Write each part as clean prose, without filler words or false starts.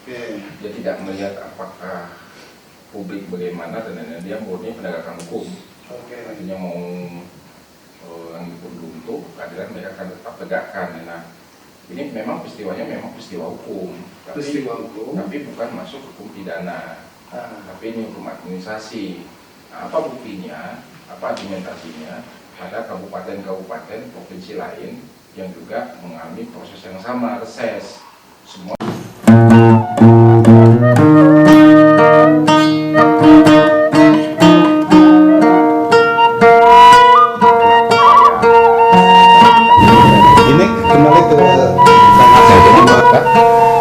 Dia tidak melihat apakah publik bagaimana dan lain-lain. Dia murni penegakan hukum. Artinya mau yang buntu keadilan mereka akan tetap tegakkan. Nah, ini memang peristiwanya memang peristiwa hukum, tapi bukan masuk hukum pidana. Tapi ini hukum administrasi. Nah, apa buktinya? Apa argumentasinya? Ada kabupaten-kabupaten provinsi lain yang juga mengalami proses yang sama, reses. Semua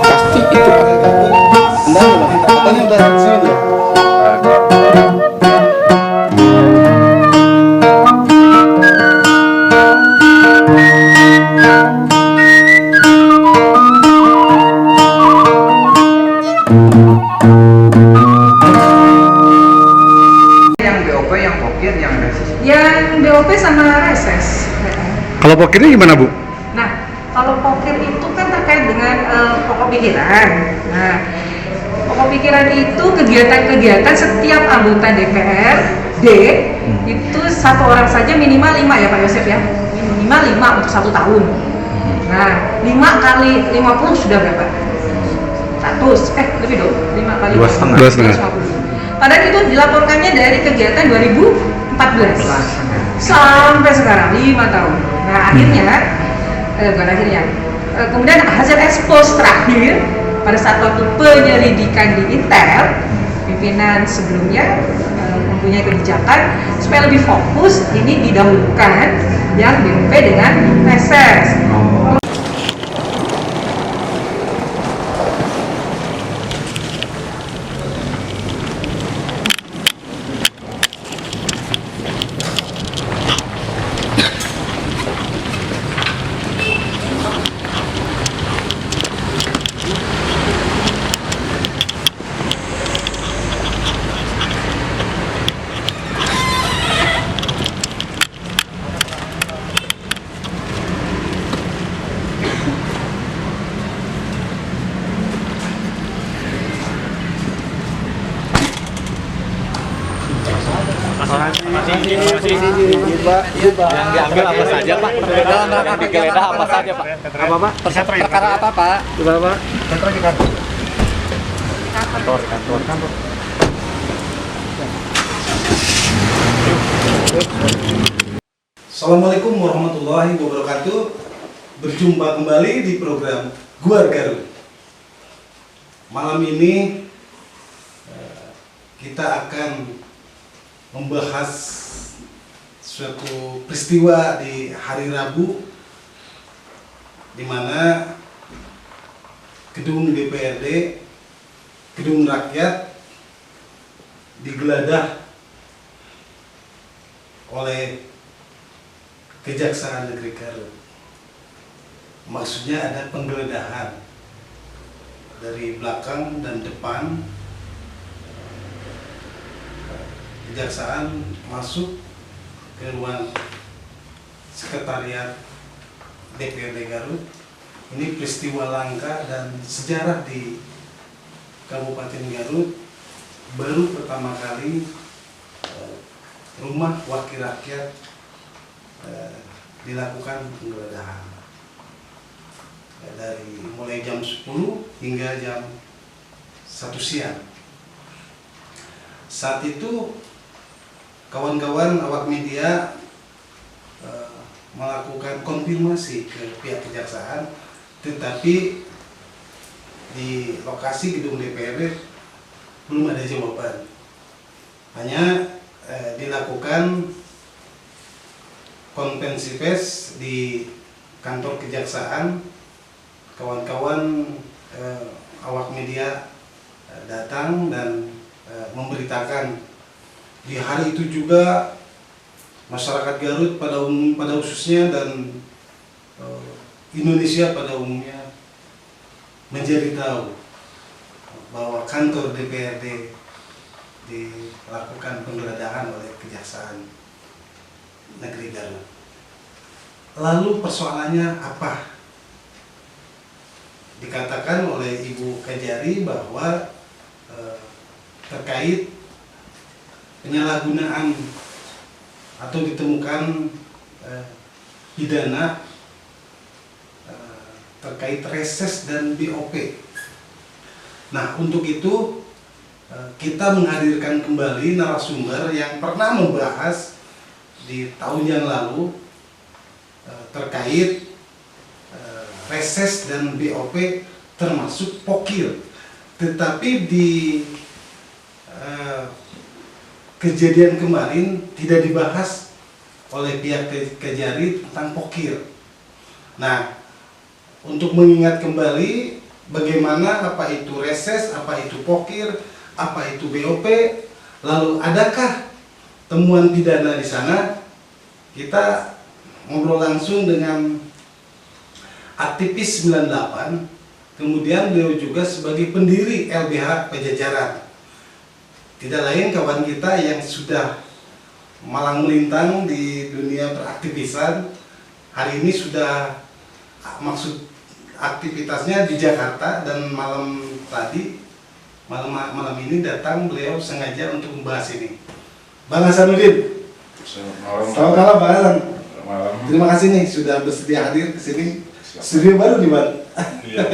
pasti itu katanya udah sini. Yang BOP, yang pokir, yang reses. Yang BOP sama reses. Kalau pokirnya gimana, Bu? Nah, kalau pokir itu kan terkait dengan pokok pikiran. Nah, pokok pikiran itu kegiatan-kegiatan setiap anggota DPRD itu satu orang saja minimal 5 ya Pak Yosef ya, minimal 5 untuk 1 tahun. Nah, 5 kali 50 sudah berapa? 100, lebih dong, 5 kali 2,5. Padahal itu dilaporkannya dari kegiatan 2014 sampai sekarang 5 tahun. Nah, kemudian hasil ekspos terakhir pada saat waktu penyelidikan di Intel, pimpinan sebelumnya mempunyai kebijakan supaya lebih fokus ini didahulukan yang BOP dengan reses. Yang diambil apa saja Pak? Yang digeledah apa saja Pak? Apa, Pak? Perkara apa Pak? Coba, Pak. Kantor. Assalamualaikum warahmatullahi wabarakatuh. Berjumpa kembali di program Guar Garut. Malam ini kita akan membahas suatu peristiwa di hari Rabu di mana gedung DPRD, gedung rakyat digeledah oleh Kejaksaan Negeri Garut. Maksudnya ada penggeledahan dari belakang dan depan. Kejaksaan masuk ke ruang sekretariat DPRD Garut. Ini peristiwa langka dan sejarah di Kabupaten Garut. Baru pertama kali rumah wakil rakyat dilakukan penggeledahan dari mulai jam 10 hingga jam 1 siang. Saat itu kawan-kawan awak media melakukan konfirmasi ke pihak kejaksaan, tetapi di lokasi gedung DPRD belum ada jawaban. Hanya dilakukan konferensi pers di kantor kejaksaan. Kawan-kawan awak media datang dan memberitakan di hari itu juga masyarakat Garut pada khususnya dan Indonesia pada umumnya menjadi tahu bahwa kantor DPRD dilakukan penggeledahan oleh Kejaksaan Negeri Garut. Lalu persoalannya apa? dikatakan oleh Ibu Kajari bahwa terkait penyalahgunaan atau ditemukan pidana terkait reses dan BOP. Nah, untuk itu kita menghadirkan kembali narasumber yang pernah membahas di tahun yang lalu terkait reses dan BOP termasuk pokir. Tetapi di kejadian kemarin tidak dibahas oleh pihak Kajari tentang pokir. Nah, untuk mengingat kembali bagaimana apa itu reses, apa itu pokir, apa itu BOP, lalu adakah temuan pidana di sana, kita ngobrol langsung dengan aktivis 98, kemudian beliau juga sebagai pendiri LBH Pajajaran. Tidak lain kawan kita yang sudah malang melintang di dunia peraktivisan, hari ini sudah maksud aktivitasnya di Jakarta, dan malam ini datang beliau sengaja untuk membahas ini. Bang Hasanuddin, selamat malam Bang Hasan. Terima kasih nih sudah bersedia hadir ke sini. Studio baru nih Bang. Iya,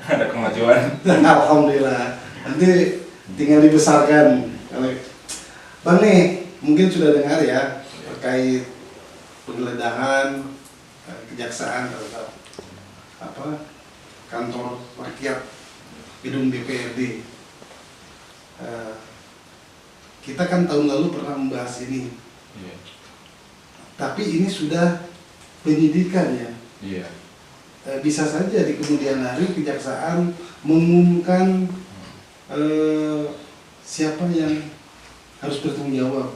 ada kemajuan. Alhamdulillah. Nanti tinggal dibesarkan. Bang nih, mungkin sudah dengar ya terkait penggeledahan kejaksaan atau kantor rakyat gedung DPRD. Kita kan tahun lalu pernah membahas ini. Iya. Tapi ini sudah penyidikan ya. Iya. Bisa saja di kemudian hari kejaksaan mengumumkan siapa yang harus bertanggung jawab,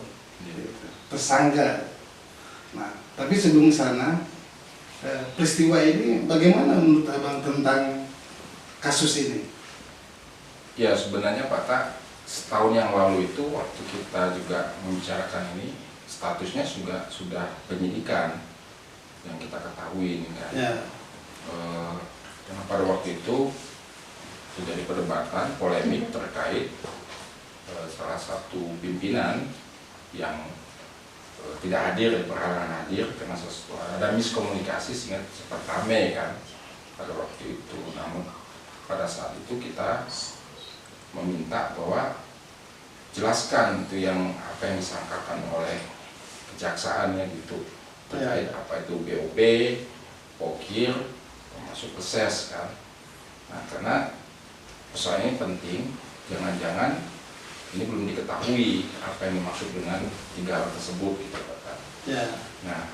tersangka. Nah, tapi sebelum sana, peristiwa ini bagaimana menurut Abang tentang kasus ini? Ya sebenarnya Pak Tak, setahun yang lalu itu waktu kita juga membicarakan ini, statusnya sudah penyidikan yang kita ketahui ini kan. Ya. Karena pada waktu itu terjadi perdebatan polemik terkait salah satu pimpinan yang tidak hadir, berhalangan hadir karena ada miskomunikasi sehingga sempat ramai kan pada waktu itu. Namun pada saat itu kita meminta bahwa jelaskan itu apa yang disangkakan oleh kejaksaan ya gitu, terkait apa itu BOP, pokir, termasuk reses kan. Nah, karena persoalan ini penting, jangan-jangan ini belum diketahui apa yang dimaksud dengan 3 hal tersebut gitu kan. Ya. Nah,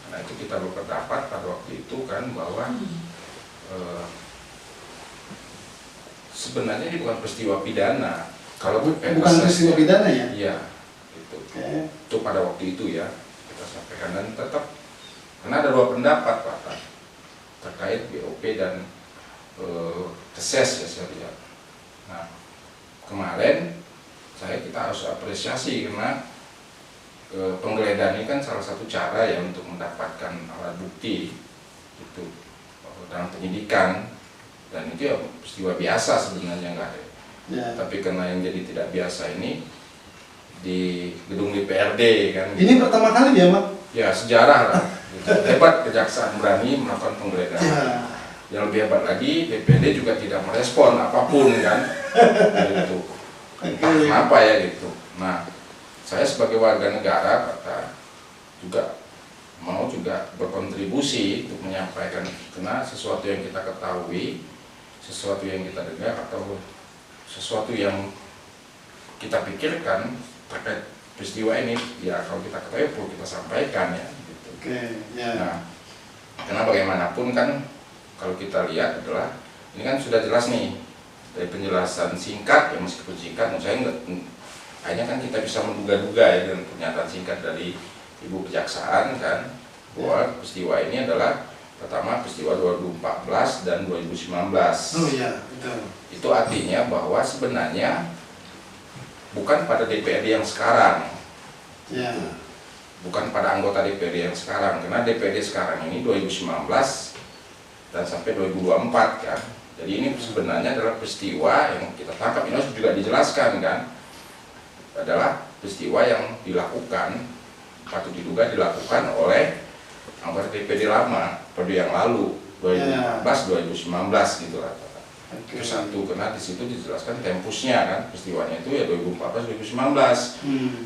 karena itu kita berpendapat pada waktu itu kan bahwa sebenarnya ini bukan peristiwa pidana. Kalau bukan peristiwa pidana ya? Iya, gitu. Itu pada waktu itu ya kita sampaikan, dan tetap karena ada 2 pendapat Pak terkait BOP dan reses ya saya lihat. Nah, kemarin kita harus apresiasi karena penggeledahan ini kan salah satu cara ya untuk mendapatkan alat bukti itu dalam penyidikan, dan itu ya peristiwa biasa sebenarnya nggak ada. Ya. Tapi karena yang jadi tidak biasa ini di gedung DPRD kan. Ini pertama kali ya Pak? Ya sejarah lah. Gitu. Hebat kejaksaan berani melakukan penggeledahan. Ya. Yang lebih hebat lagi, DPRD juga tidak merespon apapun kan. Gitu. Entah kenapa ya gitu. Nah, saya sebagai warga negara juga mau berkontribusi untuk menyampaikan, karena sesuatu yang kita ketahui, sesuatu yang kita dengar, atau sesuatu yang kita pikirkan terkait peristiwa ini, ya kalau kita ketahui perlu kita sampaikan ya. Gitu. Nah, karena bagaimanapun kan kalau kita lihat adalah ini kan sudah jelas nih dari penjelasan singkat ya, meskipun singkat, saya akhirnya kan kita bisa menduga-duga ya dengan pernyataan singkat dari Ibu Kejaksaan kan bahwa peristiwa ini adalah pertama peristiwa 2014 dan 2019. Oh iya, betul. Itu artinya bahwa sebenarnya bukan pada DPRD yang sekarang. Ya. Bukan pada anggota DPRD yang sekarang, karena DPRD sekarang ini 2019 dan sampai 2024 kan. Jadi ini sebenarnya adalah peristiwa yang kita tangkap, ini juga dijelaskan kan, adalah peristiwa yang dilakukan, patut diduga dilakukan oleh anggota DPD lama pada yang lalu 2014-2019 gitu lah. Itu satu, karena di situ dijelaskan tempusnya kan, peristiwanya itu ya 2014-2019.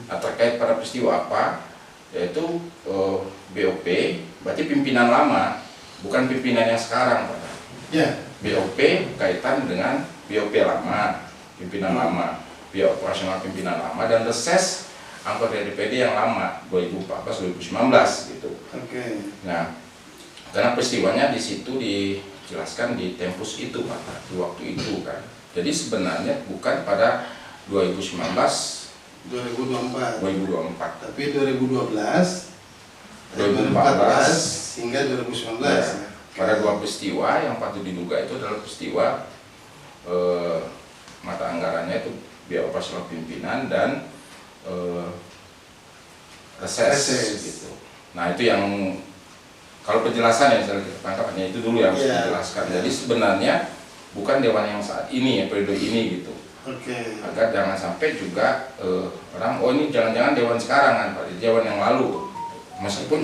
Nah, terkait pada peristiwa apa, yaitu BOP, berarti pimpinan lama, bukan pimpinan yang sekarang Pak. BOP kaitan dengan BOP lama, pimpinan lama, biaya operasional pimpinan lama, dan reses anggota DPD yang lama 2014-2019 gitu. Nah, karena peristiwanya di situ dijelaskan di tempus itu Pak, di waktu itu kan. Jadi sebenarnya bukan pada 2019 2024, tapi 2012 2014 hingga 2019 ya. Pada dua peristiwa yang patut diduga itu adalah peristiwa mata anggarannya itu biaya operasional pimpinan dan reses gitu. Nah itu yang kalau penjelasan yang saya tangkap hanya itu dulu yang harus dijelaskan. Jadi sebenarnya bukan dewan yang saat ini ya, periode ini gitu. Agar jangan sampai juga orang ini jangan-jangan dewan sekarang kan Pak, dewan yang lalu. Meskipun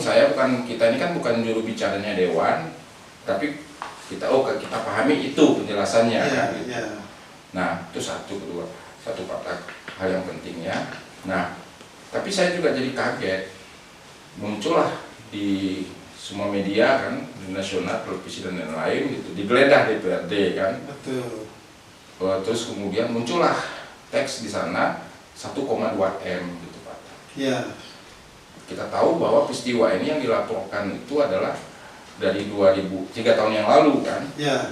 kita ini kan bukan juru bicaranya dewan, tapi kita pahami itu penjelasannya kan gitu. Nah itu satu hal yang pentingnya. Nah tapi saya juga jadi kaget, muncullah di semua media kan, di nasional, televisi dan lain-lain gitu, digeledah DPRD kan. Terus kemudian muncullah teks di sana 1,2 M gitu Pak. Kita tahu bahwa peristiwa ini yang dilaporkan itu adalah dari 3 tahun yang lalu kan.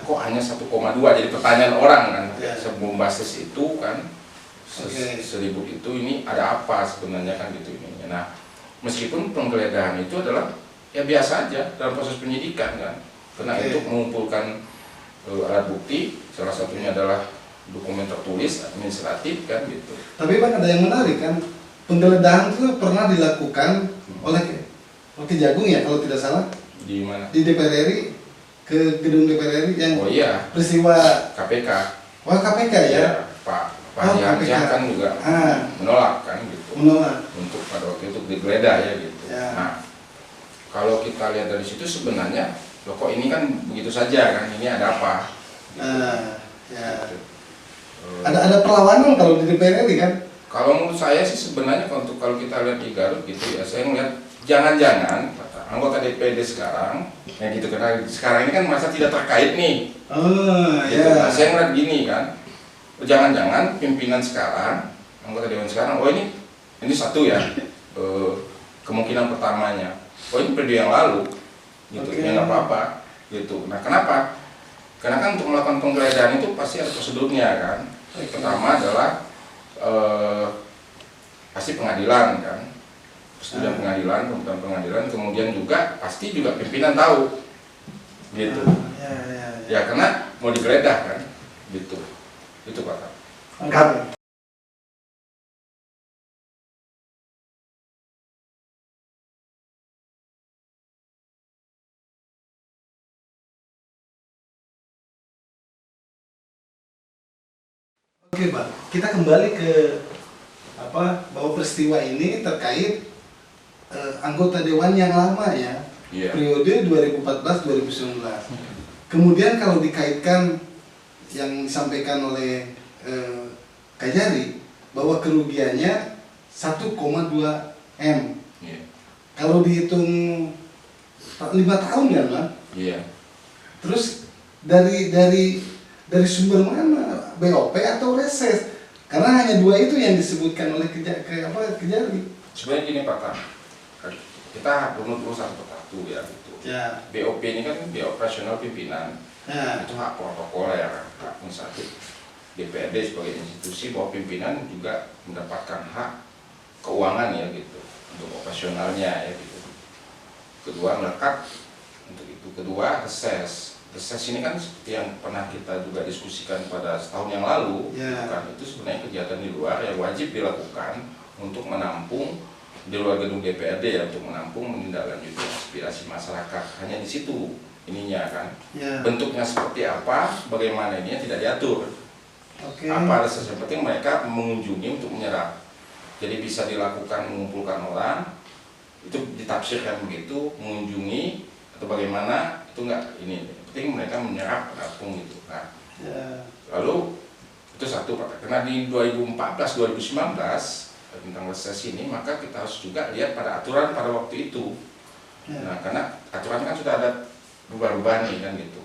Kok hanya 1,2, jadi pertanyaan orang kan. Sebelum basis itu kan 1.000 itu ini ada apa sebenarnya kan gitu ini. Nah, meskipun penggeledahan itu adalah ya biasa aja dalam proses penyidikan kan. Karena itu mengumpulkan alat bukti, salah satunya adalah dokumen tertulis administratif kan gitu. Tapi Pak, ada yang menarik kan, penggeledahan itu pernah dilakukan oleh Kejagung ya kalau tidak salah. Di mana? Di DPR RI, ke gedung DPR RI yang peristiwa KPK. KPK ya? Pak Hadiansyah kan juga menolak kan gitu. Untuk pada waktu itu digeledah ya gitu. Nah, kalau kita lihat dari situ sebenarnya kok ini kan begitu saja kan, ini ada apa? Gitu. Ada perlawanan kalau di DPR RI kan? Kalau menurut saya sih sebenarnya kalau kita lihat di Garut gitu ya, saya melihat jangan-jangan anggota DPD sekarang yang gitu, karena sekarang ini kan masa tidak terkait nih. Gitu. Nah, saya ngeliat gini kan, jangan-jangan pimpinan sekarang, anggota dewan sekarang, ini satu ya, kemungkinan pertamanya, ini periode yang lalu, gitu, ya nggak apa-apa, gitu. Nah kenapa? Karena kan untuk melakukan penggeledahan itu pasti ada prosedurnya kan. Pertama adalah pasti pengadilan kan. Persetujuan pengadilan, pembentukan pengadilan, kemudian juga pasti juga pimpinan tahu, gitu. Ya karena mau digeledah kan, gitu. Itu Pak. Oke Pak, kita kembali ke bahwa peristiwa ini terkait anggota dewan yang lama ya, periode 2014-2019. Kemudian kalau dikaitkan yang disampaikan oleh Kajari bahwa kerugiannya 1,2 M. Kalau dihitung 5 tahun kan Pak? Terus dari sumber mana? BOP atau reses? Karena hanya dua itu yang disebutkan oleh Kejari. Sebenarnya gini Pak, kita runut satu persatu ya gitu. BOP ini kan biaya operasional pimpinan. Itu hak protokoler, hak inisiatif DPRD sebagai institusi bahwa pimpinan juga mendapatkan hak keuangan ya gitu untuk operasionalnya ya gitu. Kedua melekat untuk itu. Kedua reses ini kan seperti yang pernah kita juga diskusikan pada setahun yang lalu, kan itu sebenarnya kegiatan di luar yang wajib dilakukan untuk menampung di luar gedung DPRD ya, untuk menampung menindaklanjuti aspirasi masyarakat. Hanya di situ ininya kan. Ya. Bentuknya seperti apa, bagaimana ini tidak diatur. Oke. Apa reses, yang penting mereka mengunjungi untuk menyerap. Jadi bisa dilakukan mengumpulkan orang, itu ditafsirkan begitu, mengunjungi atau bagaimana itu enggak ini. Yang penting mereka menyerap penapung gitu. Nah, Ya. lalu itu satu Pak. Karena di 2014-2019 tentang reses ini, maka kita harus juga lihat pada aturan pada waktu itu. Ya. Nah, karena aturan kan sudah ada berubah-ubah nih kan gitu.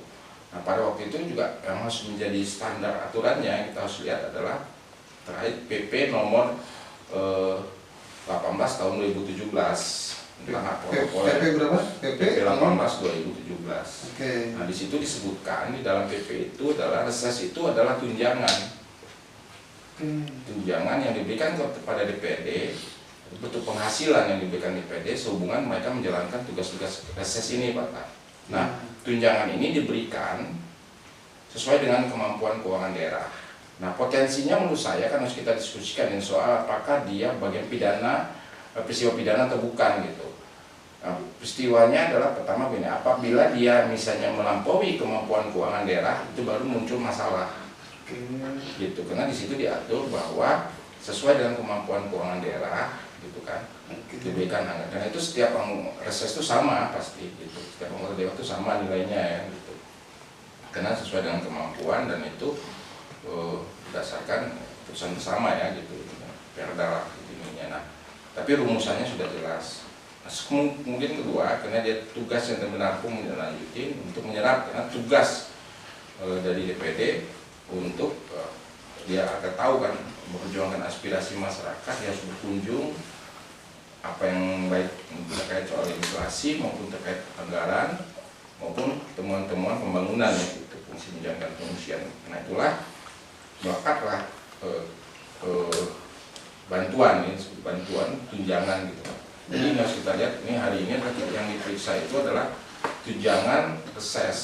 Nah, pada waktu itu juga yang harus menjadi standar aturannya kita harus lihat adalah terkait PP nomor 18 tahun 2017 tentang hak protokoler. PP berapa? PP 18 2017. Oke. Nah, di situ disebutkan di dalam PP itu adalah reses itu adalah tunjangan. Tunjangan yang diberikan kepada DPRD, bentuk penghasilan yang diberikan DPRD sehubungan mereka menjalankan tugas-tugas reses ini, Pak. Nah, tunjangan ini diberikan sesuai dengan kemampuan keuangan daerah. Nah, potensinya menurut saya kan harus kita diskusikan ini soal apakah dia bagian pidana, peristiwa pidana atau bukan gitu. Nah, peristiwanya adalah pertama begini, apabila dia misalnya melampaui kemampuan keuangan daerah, itu baru muncul masalah. Gitu, karena di situ diatur bahwa sesuai dengan kemampuan keuangan daerah, gitu kan, diberikan anggaran. Dan itu setiap reses itu sama pasti, gitu. Setiap anggota dewan itu sama nilainya ya, gitu. Karena sesuai dengan kemampuan dan itu berdasarkan putusan bersama ya, gitu. Perda lah, gitu. Nah, tapi rumusannya sudah jelas. Nah, mungkin kedua, karena dia tugas yang menampung melanjutin untuk menyerap, karena tugas dari DPD untuk dia akan tahu kan memperjuangkan aspirasi masyarakat, dia harus berkunjung apa yang baik terkait soal legislasi maupun terkait anggaran maupun temuan-temuan pembangunan ya, gitu, fungsi menjalankan pengungsian. Nah, itulah melekatlah bantuan ini, bantuan tunjangan gitu. Jadi ini harus kita lihat, ini hari ini yang diperiksa itu adalah tunjangan reses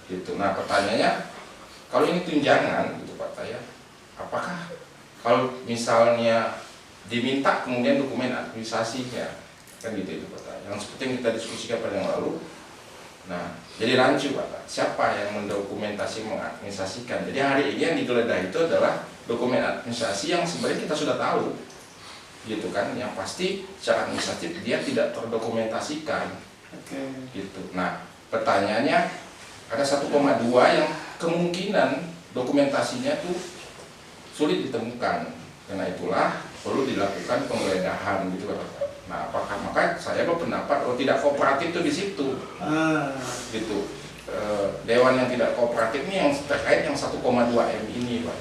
gitu. Nah, pertanyaannya, kalau ini tunjangan gitu Pak Taya, apakah kalau misalnya diminta kemudian dokumen administrasinya, kan gitu itu Pak Taya, yang seperti yang kita diskusikan pada yang lalu. Nah, jadi rancu Pak, siapa yang mendokumentasi, mengadministrasikan. Jadi hari ini yang digeledah itu adalah dokumen administrasi yang sebenarnya kita sudah tahu, gitu kan, yang pasti secara administratif dia tidak terdokumentasikan, gitu. Nah, pertanyaannya ada 1,2 yang kemungkinan dokumentasinya tuh sulit ditemukan. Karena itulah perlu dilakukan penggeledahan gitu kan. Nah, apakah maka saya berpendapat kalau tidak kooperatif itu di situ. Gitu. Dewan yang tidak kooperatif ini yang terkait yang 1,2 M ini, Pak.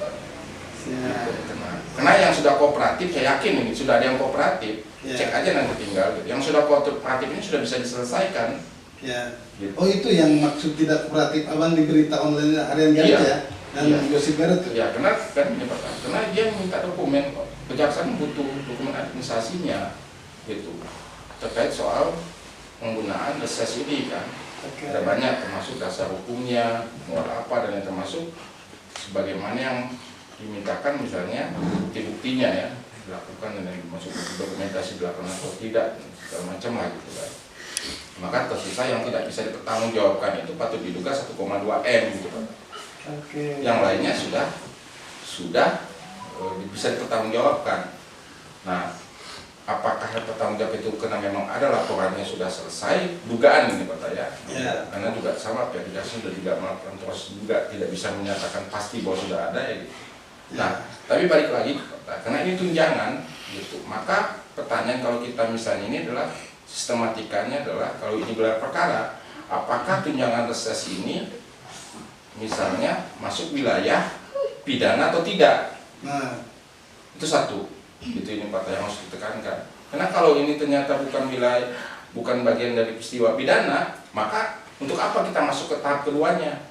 Gitu. Karena yang sudah kooperatif saya yakin ini sudah ada yang kooperatif. Cek aja nanti tinggal gitu. Yang sudah kooperatif ini sudah bisa diselesaikan. Ya. Gitu. Oh, itu yang maksud tidak kooperatif abang di berita online harian Garut ya? Dan Gosip Garut tuh? Ya, karena kan ini Pak, karena dia minta dokumen, kejaksaan butuh dokumen administrasinya gitu terkait soal penggunaan reses ini kan. Ada banyak termasuk dasar hukumnya, muat apa dan yang termasuk sebagaimana yang dimintakan misalnya bukti-buktinya ya dilakukan dan yang masuk dokumentasi dilakukan atau tidak segala macam lah gitu kan. Maka tersisa yang tidak bisa dipertanggungjawabkan itu patut diduga 1,2 M gitu Pak. Yang lainnya sudah bisa dipertanggungjawabkan. Nah, apakah pertanggungjawab itu karena memang ada laporannya sudah selesai, dugaan ini Pak Taya. Karena juga sama pihak kejaksaan juga melakukan proses juga tidak bisa menyatakan pasti bahwa sudah ada ya gitu. Nah, tapi balik lagi Pak, karena ini tunjangan gitu. Maka pertanyaan kalau kita misalnya ini adalah sistematikanya adalah kalau ini gelar perkara, apakah tunjangan reses ini misalnya masuk wilayah pidana atau tidak? Nah, itu satu. Itu ini Pak yang harus ditekankan. Karena kalau ini ternyata bukan wilayah, bukan bagian dari peristiwa pidana, maka untuk apa kita masuk ke tahap keduanya?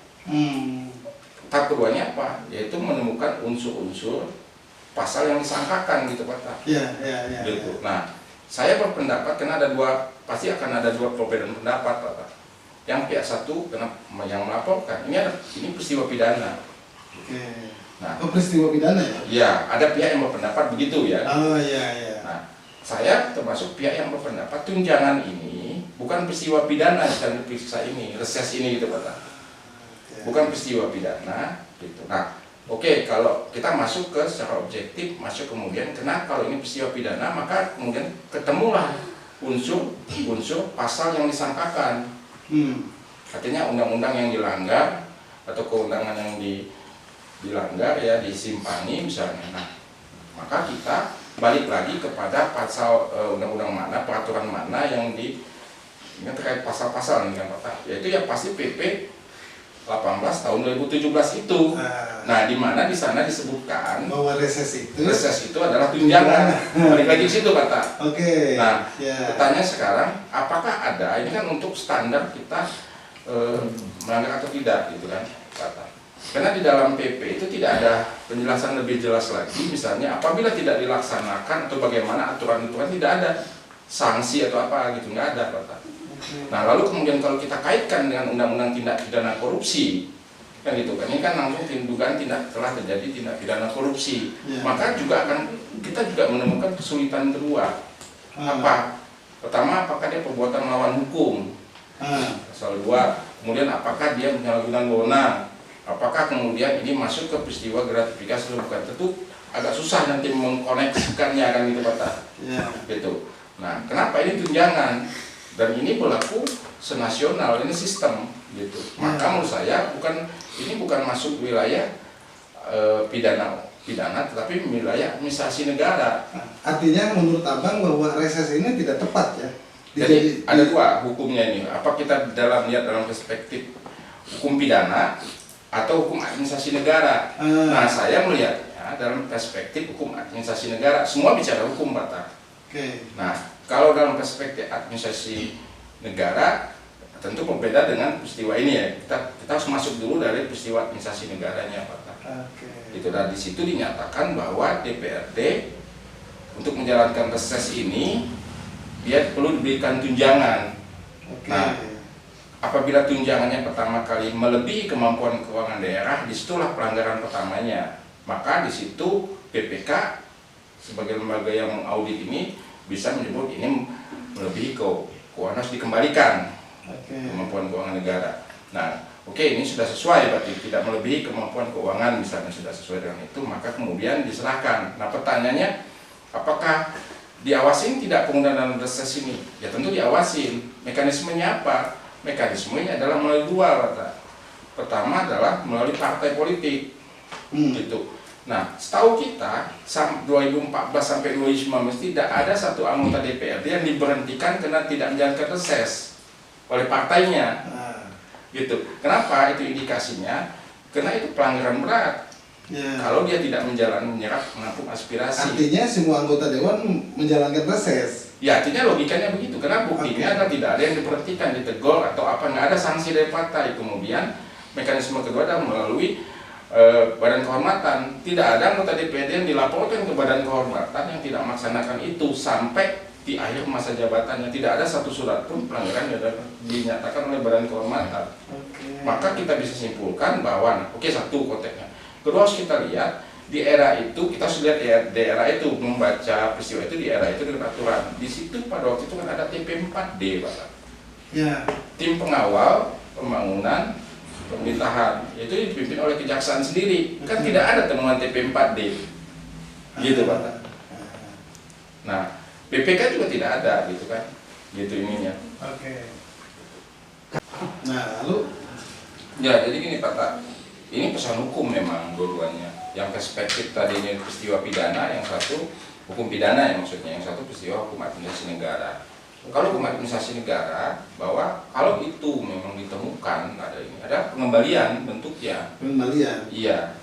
Tahap keduanya apa? Yaitu menemukan unsur-unsur pasal yang disangkakan gitu Pak. Gitu. Nah, saya berpendapat karena pasti akan ada dua perbedaan pendapat Pak. Yang pihak satu yang melaporkan ini peristiwa pidana. Nah, peristiwa pidana ya? Ya, ada pihak yang berpendapat begitu ya. Oh iya. Nah, saya termasuk pihak yang berpendapat tunjangan ini bukan peristiwa pidana yang diperiksa ini, reses ini gitu Pak. Bukan peristiwa pidana gitu. Nah, oke, kalau kita masuk ke secara objektif, masuk kemudian kenapa kalau ini peristiwa pidana, maka kemudian ketemulah unsur pasal yang disangkakan. Artinya undang-undang yang dilanggar atau keundangan yang dilanggar ya disimpangi misalnya. Nah, maka kita balik lagi kepada pasal undang-undang mana, peraturan mana yang ini terkait pasal-pasal ini kan Pak. Yaitu yang pasti PP 18 tahun 2017 itu. Nah, di mana di sana disebutkan bahwa reses itu adalah tunjangan. Balik lagi ke situ Pak. Oke. Nah, pertanyaan sekarang, apakah ada ini kan untuk standar kita melanggar atau tidak gitu kan Pak. Karena di dalam PP itu tidak ada penjelasan lebih jelas lagi, misalnya apabila tidak dilaksanakan atau bagaimana aturan-aturan, tidak ada sanksi atau apa gitu, nggak ada Pak. Nah, lalu kemudian kalau kita kaitkan dengan undang-undang tindak pidana korupsi, kan gitu kan, ini kan langsung dugaan telah terjadi tindak pidana korupsi, maka juga kita juga menemukan kesulitan kedua. Apa? Pertama, apakah dia perbuatan melawan hukum? Pasal 2. Kemudian apakah dia penyalahgunaan wewenang? Apakah kemudian ini masuk ke peristiwa gratifikasi atau bukan? Tentu agak susah nanti mengkoneksikannya kan gitu Pak. Gitu. Nah, kenapa ini tunjangan? Dan ini berlaku senasional, ini sistem gitu. Maka menurut saya ini bukan masuk wilayah pidana, tetapi wilayah administrasi negara. Artinya menurut Abang bahwa reses ini tidak tepat ya? Jadi ada dua hukumnya ini. Apa kita lihat dalam perspektif hukum pidana atau hukum administrasi negara? Nah, saya melihatnya dalam perspektif hukum administrasi negara. Semua bicara hukum Pak. Nah, kalau dalam perspektif administrasi negara tentu berbeda dengan peristiwa ini ya. Kita harus masuk dulu dari peristiwa administrasi negaranya Pak. Itu dan di situ dinyatakan bahwa DPRD untuk menjalankan reses ini dia perlu diberikan tunjangan. Nah, apabila tunjangannya pertama kali melebihi kemampuan keuangan daerah, disitulah pelanggaran pertamanya. Maka di situ BPK sebagai lembaga yang mengaudit ini bisa menyebut ini melebihi keuangan, harus dikembalikan kemampuan keuangan negara. Nah, ini sudah sesuai, berarti tidak melebihi kemampuan keuangan misalnya, sudah sesuai dengan itu, maka kemudian diserahkan. Nah, pertanyaannya, apakah diawasin tidak penggunaan reses ini? Ya tentu diawasin. Mekanismenya apa? Mekanismenya adalah melalui dua Pak. Pertama adalah melalui partai politik. Gitu. Nah, setahu kita 2014 sampai 2019 tidak ada satu anggota DPRD yang diberhentikan karena tidak menjalankan reses oleh partainya. Gitu. Kenapa? Itu indikasinya karena itu pelanggaran berat. Kalau dia tidak menyerap menampung aspirasi. Artinya semua anggota dewan menjalankan reses. Ya, artinya logikanya begitu. Karena buktinya adalah tidak ada yang diberhentikan, ditegur atau apa, nggak ada sanksi dari partai. Kemudian mekanisme kedua adalah melalui badan kehormatan. Tidak ada anggota DPRD yang dilaporkan ke badan kehormatan yang tidak melaksanakan itu sampai di akhir masa jabatannya. Tidak ada satu surat pun pelanggaran yang dinyatakan oleh badan kehormatan. Maka kita bisa simpulkan bahwa satu konteksnya. Kedua harus kita lihat di era itu, kita harus lihat ya, di era itu membaca peristiwa itu di era itu dengan aturan. Di situ pada waktu itu kan ada TP4D Pak. Tim pengawal pembangunan pemerintahan, itu dipimpin oleh kejaksaan sendiri. Kan tidak ada temuan TP4D. Gitu Pak. Nah, BPK juga tidak ada gitu kan. Gitu ininya. Nah, lalu ya, jadi gini Pak. Ini pesan hukum memang dua-duanya. Yang perspektif tadinya peristiwa pidana, yang satu hukum pidana ya maksudnya, yang satu peristiwa hukum administrasi negara. Kalau hukum administrasi negara, bahwa kalau itu memang ditemukan ada pengembalian bentuknya. Pengembalian. Iya.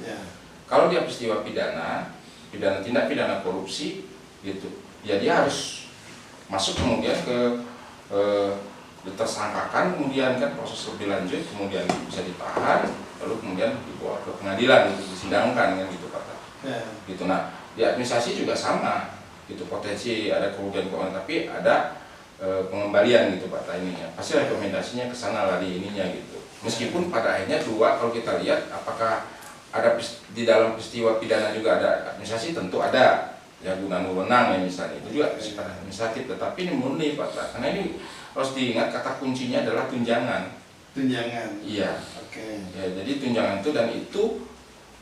Kalau dia peristiwa pidana tindak pidana korupsi gitu, ya dia harus masuk kemudian ke ditersangkakan, kemudian kan proses lebih lanjut, kemudian bisa ditahan, lalu kemudian dibawa ke pengadilan untuk disidangkan kan gitu Pak. Gitu. Nah, di administrasi juga sama gitu, potensi ada kerugian keuangan tapi ada pengembalian gitu Pak ininya. Pasti rekomendasinya ke sana lari ininya gitu. Meskipun pada akhirnya dua, kalau kita lihat apakah ada di dalam peristiwa pidana juga ada administrasi, tentu ada ya, gunaan wewenang ya misalnya, itu juga bersifat administratif, tetapi ini murni Pak, karena ini harus diingat kata kuncinya adalah tunjangan. Tunjangan. Iya. Oke. Ya, jadi tunjangan itu, dan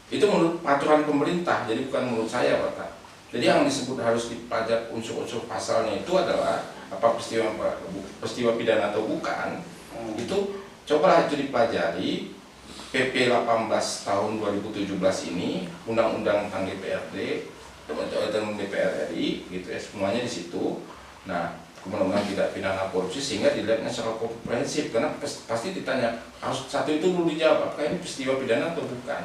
itu menurut peraturan pemerintah, jadi bukan menurut saya, Pak. Jadi yang disebut harus dipajak unsur-unsur pasalnya itu adalah apa peristiwa pidana atau bukan. Itu cobalah itu dipelajari. PP 18 tahun 2017 ini, Undang-Undang tentang DPRD dan DPR RI, gitu ya, semuanya di situ. Nah, kemudian tidak pidana korupsi, sehingga dilihatnya secara komprehensif, karena pasti ditanya harus satu itu dulu dijawab, apakah ini peristiwa pidana atau bukan.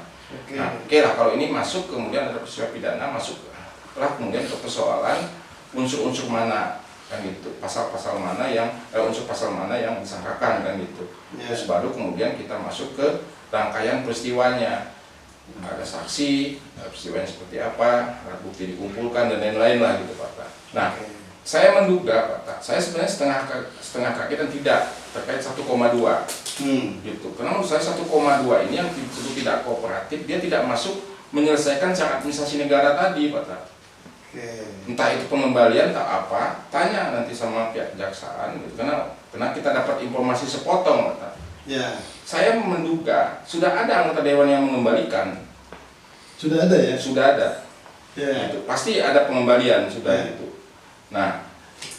Nah, oke lah, kalau ini masuk kemudian ada peristiwa pidana, masuklah kemudian ke persoalan unsur-unsur mana, kan gitu, pasal-pasal mana yang unsur pasal mana yang disangkakan, kan gitu. Terus baru kemudian kita masuk ke rangkaian peristiwanya, ada saksi, peristiwanya seperti apa, alat bukti dikumpulkan dan lain-lain lah gitu, Pak. Nah, saya menduga, Pak, saya sebenarnya setengah kaget dan tidak terkait 1,2 gitu. Karena menurut saya 1,2 ini yang disebut tidak kooperatif, dia tidak masuk menyelesaikan syarat administrasi negara tadi, Pak. Entah itu pengembalian tak apa, tanya nanti sama pihak kejaksaan gitu. Karena kita dapat informasi sepotong, Pak. Ya. Saya menduga sudah ada anggota dewan yang mengembalikan. Sudah ada ya? Sudah ada. Ya. Gitu. Pasti ada pengembalian sudah itu. Nah,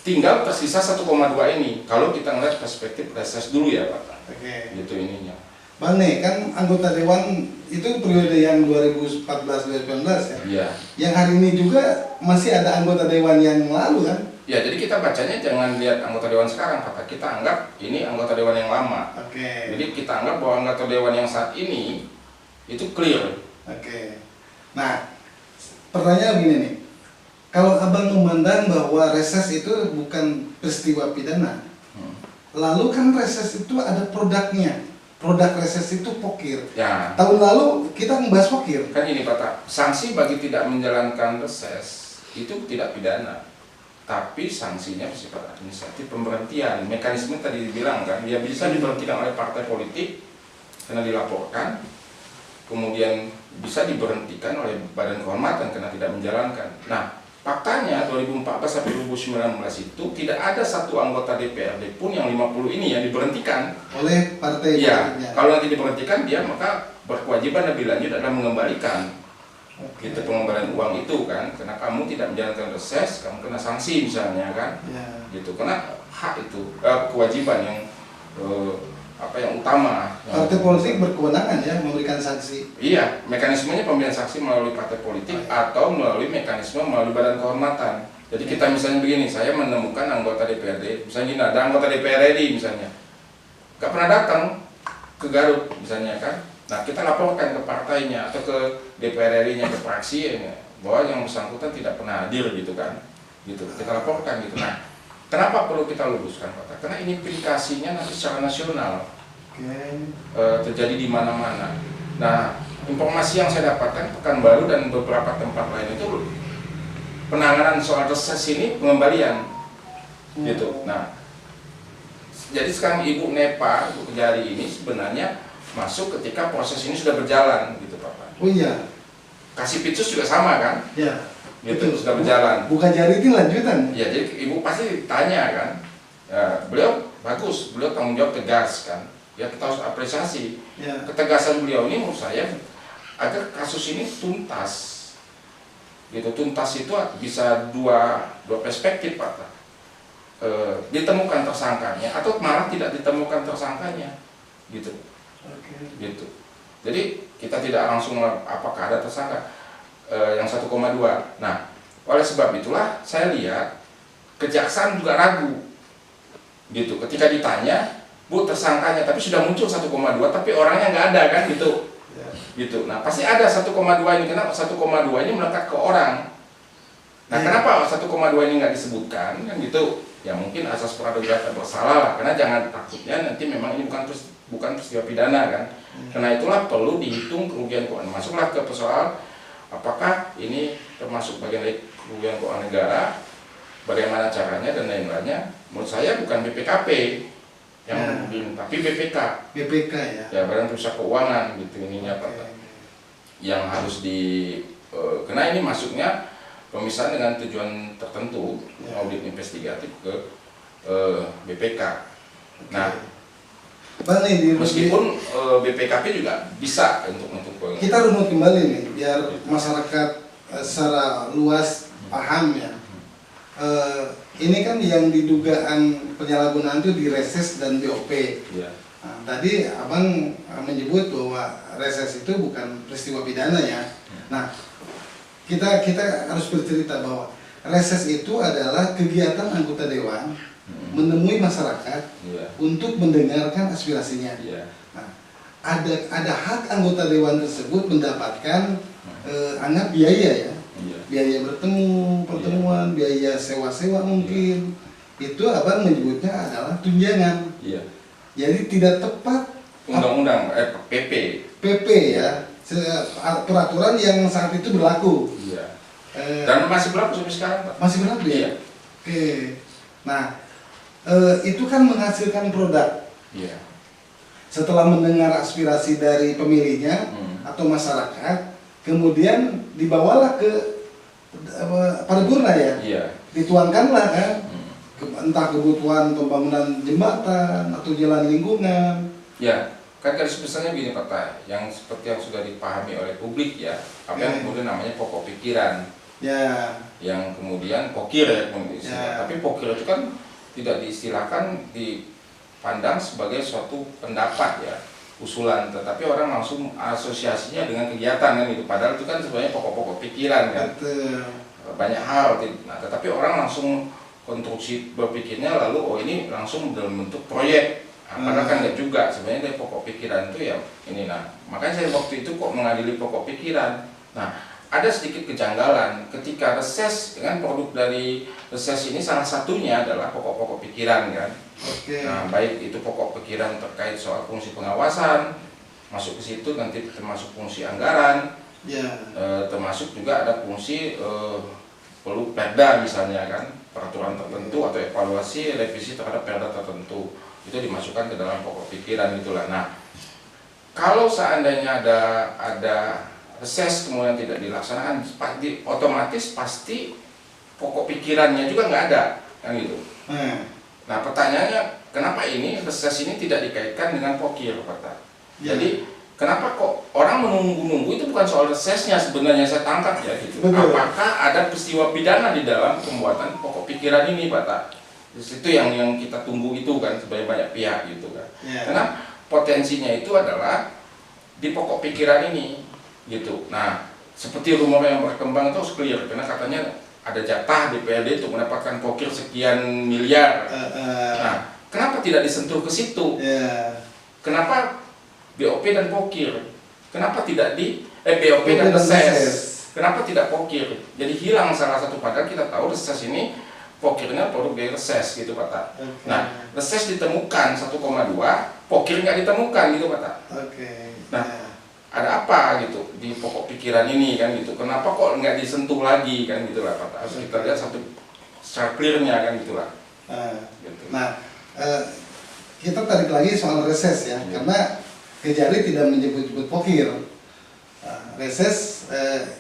tinggal tersisa 1,2 ini. Kalau kita ngeliat perspektif reses dulu ya, Pak. Oke. Gitu ininya. Bang nih, kan anggota dewan itu periode yang 2014-2019 ya? Iya. Yang hari ini juga masih ada anggota dewan yang lalu kan? Ya, jadi kita bacanya jangan lihat anggota dewan sekarang, Pak. Kita anggap ini anggota dewan yang lama. Oke. Jadi kita anggap bahwa anggota dewan yang saat ini itu clear. Oke. Nah, pertanyaan begini nih. Kalau abang memandang bahwa reses itu bukan peristiwa pidana, lalu kan reses itu ada produknya. Produk reses itu pokir. Ya. Tahun lalu kita membahas pokir. Kan ini, Pak. Sanksi bagi tidak menjalankan reses itu tidak pidana. Tapi sanksinya bersifat administratif, pemberhentian. Mekanisme tadi dibilang kan, dia bisa diberhentikan oleh partai politik karena dilaporkan, kemudian bisa diberhentikan oleh badan kehormatan karena tidak menjalankan. Nah, faktanya 2014 sampai 2019 itu tidak ada satu anggota DPRD pun yang 50 ini yang diberhentikan Oleh partai ya. politiknya. Kalau nanti diberhentikan, dia maka berkewajiban lebih lanjut adalah mengembalikan. Itu pengembalian uang itu kan, karena kamu tidak menjalankan reses, kamu kena sanksi misalnya kan, gitu. Karena hak itu kewajiban yang yang utama. Partai politik berkewenangan ya memberikan sanksi. Iya, mekanismenya pemberian sanksi melalui partai politik atau melalui mekanisme melalui badan kehormatan. Jadi kita misalnya begini, saya menemukan anggota DPRD, misalnya gini, ada anggota DPR RI misalnya, nggak pernah datang ke Garut misalnya kan. Nah, kita laporkan ke partainya atau ke DPR RI-nya, ke fraksi bahwa yang bersangkutan tidak pernah hadir gitu kan. Gitu. Kita laporkan gitu. Nah, kenapa perlu kita luruskan, Pak? Karena ini implikasinya nanti secara nasional. Terjadi di mana-mana. Nah, informasi yang saya dapatkan Pekanbaru dan beberapa tempat lain itu penanganan soal reses ini pengembalian. Gitu. Nah, jadi sekarang Ibu Nepa, Ibu Kejari ini sebenarnya masuk ketika proses ini sudah berjalan gitu, Pak. Oh iya. Kasih Pitsus juga sama kan? Ya. Gitu, sudah berjalan. Bukan jari itu lanjutan. Ya, jadi Ibu pasti tanya kan. Ya, beliau bagus, beliau tanggung jawab tegas kan. Ya, kita harus apresiasi. Ya. Ketegasan beliau ini menurut saya agar kasus ini tuntas. Gitu, tuntas itu bisa dua perspektif, Pak. Ditemukan tersangkanya atau malah tidak ditemukan tersangkanya. Gitu. Gitu. Jadi kita tidak langsung apakah ada tersangka yang 1,2. Nah, oleh sebab itulah saya lihat kejaksaan juga ragu. Gitu. Ketika ditanya, Bu, tersangkanya, tapi sudah muncul 1,2, tapi orangnya nggak ada kan gitu. Gitu. Nah, pasti ada 1,2 ini, karena 1,2 ini melekat ke orang. Nah, kenapa 1,2 ini nggak disebutkan kan gitu? Ya mungkin asas praduga tak bersalah lah, karena jangan takutnya nanti memang ini bukan peristiwa pidana kan. Karena itulah perlu dihitung kerugian keuangan. Masuklah ke persoalan apakah ini termasuk bagian dari kerugian keuangan negara, bagaimana caranya dan lain-lainnya. Menurut saya bukan BPKP yang tapi BPK. BPK ya. Ya, Badan Perusahaan Keuangan gitu ininya, Pak. Yang harus karena ini masuknya pemisahan dengan tujuan tertentu, audit investigatif ke BPK. Nah, Bang nih, meskipun BPKP juga bisa untuk kita runut kembali nih biar masyarakat secara luas paham ya. Ini kan yang didugaan penyalahgunaan itu di reses dan BOP. Ya. Nah, tadi abang menyebut bahwa reses itu bukan peristiwa pidana ya. Nah, kita harus bercerita bahwa reses itu adalah kegiatan anggota dewan menemui masyarakat untuk mendengarkan aspirasinya. Nah, ada hak anggota dewan tersebut mendapatkan anggap biaya ya, biaya pertemuan, biaya sewa mungkin. Itu abang menyebutnya adalah tunjangan. Jadi tidak tepat undang-undang PP ya, peraturan yang saat itu berlaku. Dan masih berlaku sampai sekarang, Pak. Masih berlaku ya? Oke. Nah, itu kan menghasilkan produk. Setelah mendengar aspirasi dari pemilihnya atau masyarakat, kemudian dibawalah ke paripurna ya. Dituangkanlah kan, entah kebutuhan pembangunan jembatan atau jalan lingkungan. Ya, kan garis besarnya begini Pak Tai, yang seperti yang sudah dipahami oleh publik ya, apa yang kemudian namanya pokok pikiran. Yang kemudian pokir ya, tapi pokir itu kan tidak diistilahkan dipandang sebagai suatu pendapat ya, usulan, tetapi orang langsung asosiasinya dengan kegiatan kan itu, padahal itu kan sebenarnya pokok-pokok pikiran kan. Banyak hal, nah, tetapi orang langsung konstruksi berpikirnya lalu oh ini langsung dalam bentuk proyek. Padahal kan enggak juga, sebenarnya dari pokok pikiran itu ya ini. Nah, makanya saya waktu itu kok mengadili pokok pikiran. Nah, ada sedikit kejanggalan ketika reses, dengan produk dari reses ini salah satunya adalah pokok-pokok pikiran kan. Nah, baik itu pokok pikiran terkait soal fungsi pengawasan, masuk ke situ nanti termasuk fungsi anggaran, termasuk juga ada fungsi perlu perda misalnya kan, peraturan tertentu atau evaluasi revisi terhadap perda tertentu, itu dimasukkan ke dalam pokok pikiran itulah. Nah, kalau seandainya ada reses kemudian tidak dilaksanakan, otomatis pasti pokok pikirannya juga nggak ada kan gitu. Nah, pertanyaannya kenapa ini reses ini tidak dikaitkan dengan pokir, Pak? Jadi kenapa kok orang menunggu-nunggu, itu bukan soal resesnya sebenarnya saya tangkap ya gitu. Apakah ada peristiwa pidana di dalam pembuatan pokok pikiran ini, Pak? Itu yang kita tunggu itu kan sebanyak banyak pihak gitu kan. Karena potensinya itu adalah di pokok pikiran ini gitu. Nah, seperti rumor yang berkembang itu harus clear karena katanya ada jatah DPRD untuk mendapatkan pokir sekian miliar. Nah, kenapa tidak disentuh ke situ? Kenapa BOP dan pokir? Kenapa tidak di BOP dan reses? Kenapa tidak pokir? Jadi hilang salah satu, padahal kita tahu reses ini pokirnya produk dari reses gitu Pak. Nah, reses ditemukan 1,2, pokir nggak ditemukan gitu Pak. Nah, ada apa gitu di pokok pikiran ini kan gitu? Kenapa kok nggak disentuh lagi kan gitulah Pak? Harus kita lihat satu secara clearnya kan gitulah. Gitu. Nah, kita tarik lagi soal reses ya, karena Kejari tidak menyebut-nyebut pokir. Reses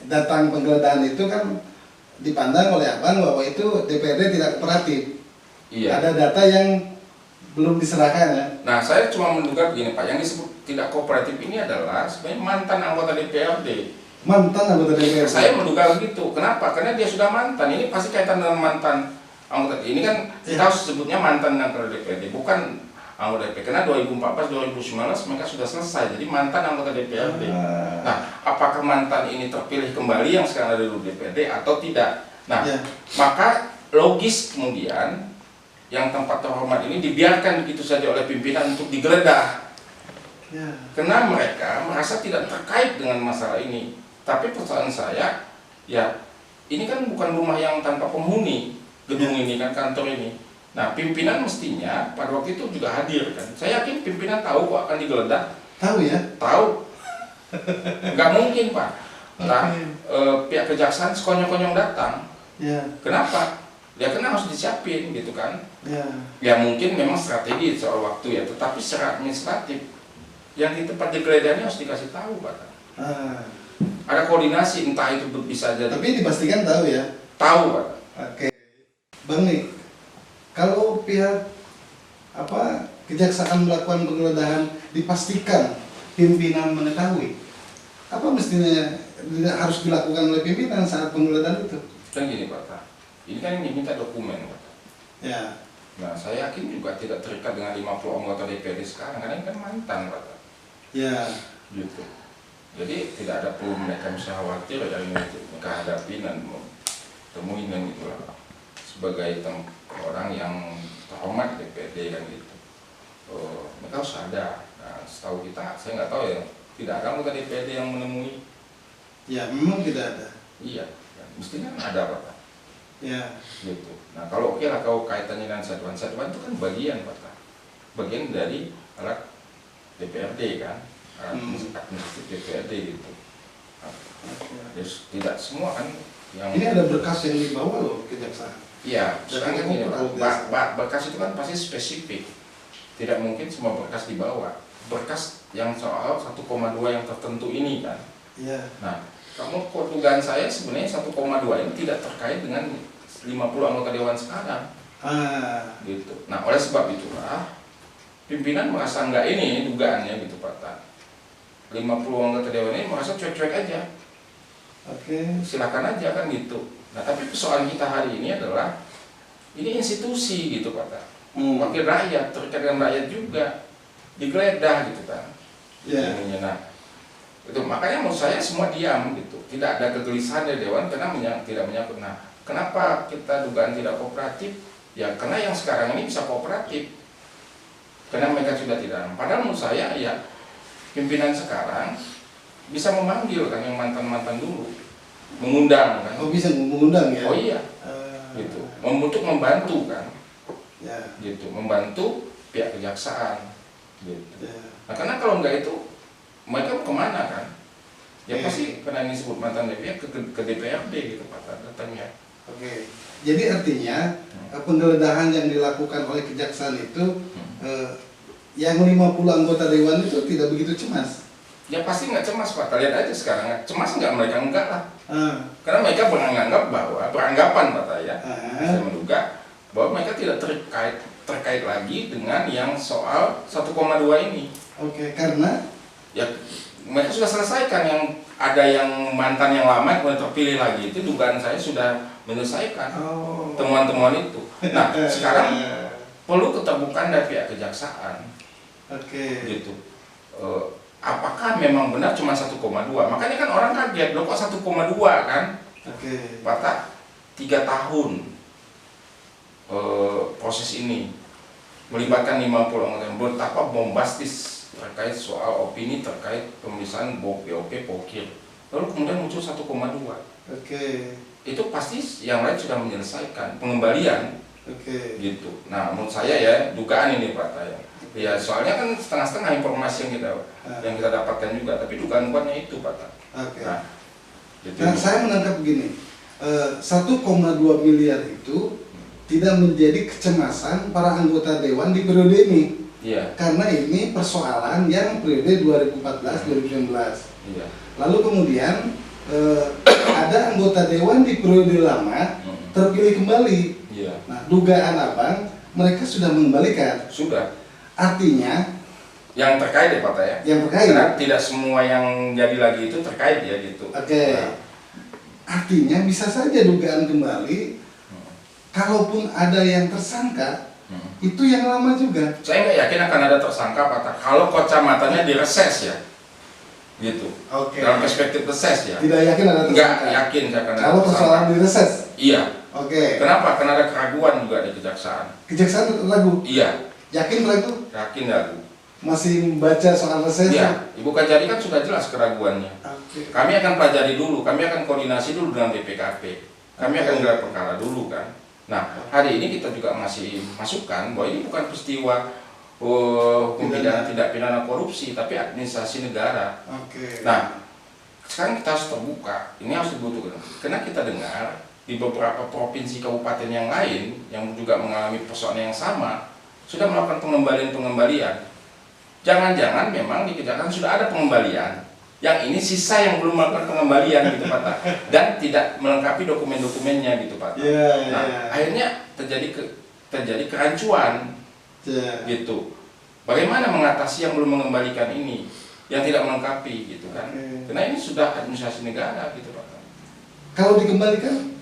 datang penggeledahan itu kan dipandang oleh abang bahwa itu DPRD tidak kooperatif. Ada data yang belum diserahkan ya. Nah, saya cuma menduga begini Pak, yang disebut tidak kooperatif ini adalah sebenarnya mantan anggota DPRD. Mantan anggota DPRD. Saya menduga begitu. Kenapa? Karena dia sudah mantan. Ini pasti kaitan dengan mantan anggota. Ini kan kita harus sebutnya mantan anggota DPRD, bukan anggota DPRD. Karena 2014-2019 mereka sudah selesai. Jadi mantan anggota DPRD. Nah, apakah mantan ini terpilih kembali yang sekarang ada di DPRD atau tidak? Nah, maka logis kemudian yang tempat terhormat ini dibiarkan begitu saja oleh pimpinan untuk digeledah. Karena mereka merasa tidak terkait dengan masalah ini. Tapi persoalan saya, ya ini kan bukan rumah yang tanpa penghuni, gedung ini kan, kantor ini. Nah, pimpinan mestinya pada waktu itu juga hadir kan. Saya yakin pimpinan tahu kok akan digeledah. Tahu ya? Tahu. Nggak mungkin Pak. Nah, pihak kejaksaan sekonyong-konyong datang. Kenapa? Ya karena harus disiapin gitu kan. Ya mungkin memang strategi soal waktu ya, tetapi secara administratif yang di tempat digeledah ini harus dikasih tahu Pak. Ada koordinasi, entah itu bisa jadi. Tapi dipastikan tahu ya? Tahu Pak. Oke. Bang nih, kalau pihak kejaksaan melakukan penggeledahan dipastikan pimpinan mengetahui, apa mestinya harus dilakukan oleh pimpinan saat penggeledahan itu? Kan gini Pak Ta, ini kan yang diminta dokumen Pak Ta. Ya. Nah saya yakin juga tidak terikat dengan 50 anggota DPRD sekarang, karena ini kan mantan Pak Ta. Ya. Gitu. Jadi tidak ada perlu mereka bisa khawatir yang mereka hadapi dan temuin dan gitulah sebagai orang yang terhormat di DPRD kan gitu. Mereka harus ada. Nah, setahu kita, saya nggak tahu ya, tidak ada anggota DPRD yang menemui. Ya, memang tidak ada. Iya, ya, mestinya ada Pak. Ya. Gitu. Nah kalau oke lah kalau kaitannya dengan satuan itu kan bagian Pak. Bagian dari alat DPRD kan, alat administratif DPRD gitu. Nah, just, tidak semua kan yang. Ini ada berkas yang dibawa loh kejaksaan. Iya, sekarang kan gini Pak, berkas itu kan pasti spesifik. Tidak mungkin semua berkas dibawa. Berkas yang soal 1,2 yang tertentu ini kan. Iya. Nah, kamu dugaan saya sebenarnya 1,2 ini tidak terkait dengan 50 anggota dewan sekarang. Gitu. Nah, oleh sebab itulah pimpinan merasa enggak ini dugaannya gitu Pak Tan. 50 anggota dewan ini merasa cuek-cuek aja. Oke. Silakan aja kan gitu. Nah, tapi persoalan kita hari ini adalah ini institusi gitu Pak Tan. Wakil rakyat, terkait dengan rakyat juga digeledah gitu kan. Iya. Nah, itu makanya menurut saya semua diam gitu, tidak ada kegelisahan dari dewan karena tidak menyangkut. Nah, kenapa kita dugaan tidak kooperatif? Ya karena yang sekarang ini bisa kooperatif, karena mereka sudah tidak. Padahal menurut saya ya pimpinan sekarang bisa memanggil kan yang mantan dulu, mengundang kan. Oh bisa mengundang ya? Oh iya, gitu, untuk membantu kan, ya. Gitu, membantu pihak kejaksaan, gitu. Ya. Nah karena kalau enggak itu mereka kemana kan? Ya pasti karena ini disebut mantan DPR ke DPRD gitu Pak datangnya. Oke. Jadi artinya penggeledahan yang dilakukan oleh kejaksaan itu yang 50 anggota dewan itu tidak begitu cemas. Ya pasti nggak cemas Pak. Lihat aja sekarang cemas nggak mereka enggak lah. Karena mereka beranggapan Pak ya. Saya menduga bahwa mereka tidak terkait lagi dengan yang soal 1,2 ini. Oke. Karena ya mereka sudah selesaikan yang ada yang mantan yang lama kemudian terpilih lagi itu dugaan saya sudah menyelesaikan temuan-temuan itu. Nah sekarang perlu keterbukaan dari pihak kejaksaan. Oke. Gitu. Apakah memang benar cuma 1,2? Makanya kan orang kaget loh kok 1,2 kan? Oke. Patah 3 tahun proses ini melibatkan 50 anggota, betapa bombastis terkait soal opini terkait pemeriksaan BOP, Pokir. Lalu kemudian muncul 1,2. Oke. Itu pasti yang lain sudah menyelesaikan pengembalian. Oke. Gitu. Nah, menurut saya ya dugaan ini Pak Taya. Ya soalnya kan setengah-setengah informasi yang kita dapatkan juga, tapi dugaan kuatnya itu Pak Taya. Oke. Nah, gitu. Nah, saya menangkap begini, 1,2 miliar itu tidak menjadi kecemasan para anggota dewan di periode ini. Iya. Karena ini persoalan yang periode 2014-2019. Iya. Lalu kemudian ada anggota dewan di periode lama terpilih kembali. Iya. Nah, dugaan abang mereka sudah mengembalikan. Sudah. Artinya yang terkait ya Pak ya. Yang terkait. Karena tidak semua yang jadi lagi itu terkait ya gitu. Oke. Nah. Artinya bisa saja dugaan kembali. Kalaupun ada yang tersangka, itu yang lama juga. Saya nggak yakin akan ada tersangka Pak. Kalau kacamatanya direses ya, gitu. Oke. Dalam perspektif reses ya. Tidak yakin ada tersangka. Nggak yakin saya akan ada Kalau tersangka. persoalan direses. Iya. Oke. Kenapa? Karena ada keraguan juga di kejaksaan. Kejaksaan ragu. Iya. Yakin ragu? Yakin ragu. Masih membaca soal reses? Iya. Ibu Kajari kan sudah jelas keraguannya. Oke. Kami akan pelajari dulu. Kami akan koordinasi dulu dengan BPKP. Kami akan gelar perkara dulu kan. Nah, hari ini kita juga masih masukkan bahwa ini bukan peristiwa pidana tidak pidana korupsi, tapi administrasi negara. Oke. Nah, sekarang kita harus terbuka. Ini harus dibutuhkan. Karena kita dengar di beberapa provinsi kabupaten yang lain yang juga mengalami persoalan yang sama sudah melakukan pengembalian. Jangan-jangan memang di kejaksaan sudah ada pengembalian. Yang ini sisa yang belum melakukan pengembalian gitu Pak, dan tidak melengkapi dokumen-dokumennya gitu Pak. Yeah, nah, akhirnya terjadi terjadi kerancuan gitu. Bagaimana mengatasi yang belum mengembalikan ini, yang tidak melengkapi gitu kan? Karena ini sudah administrasi negara gitu Pak. Kalau dikembalikan?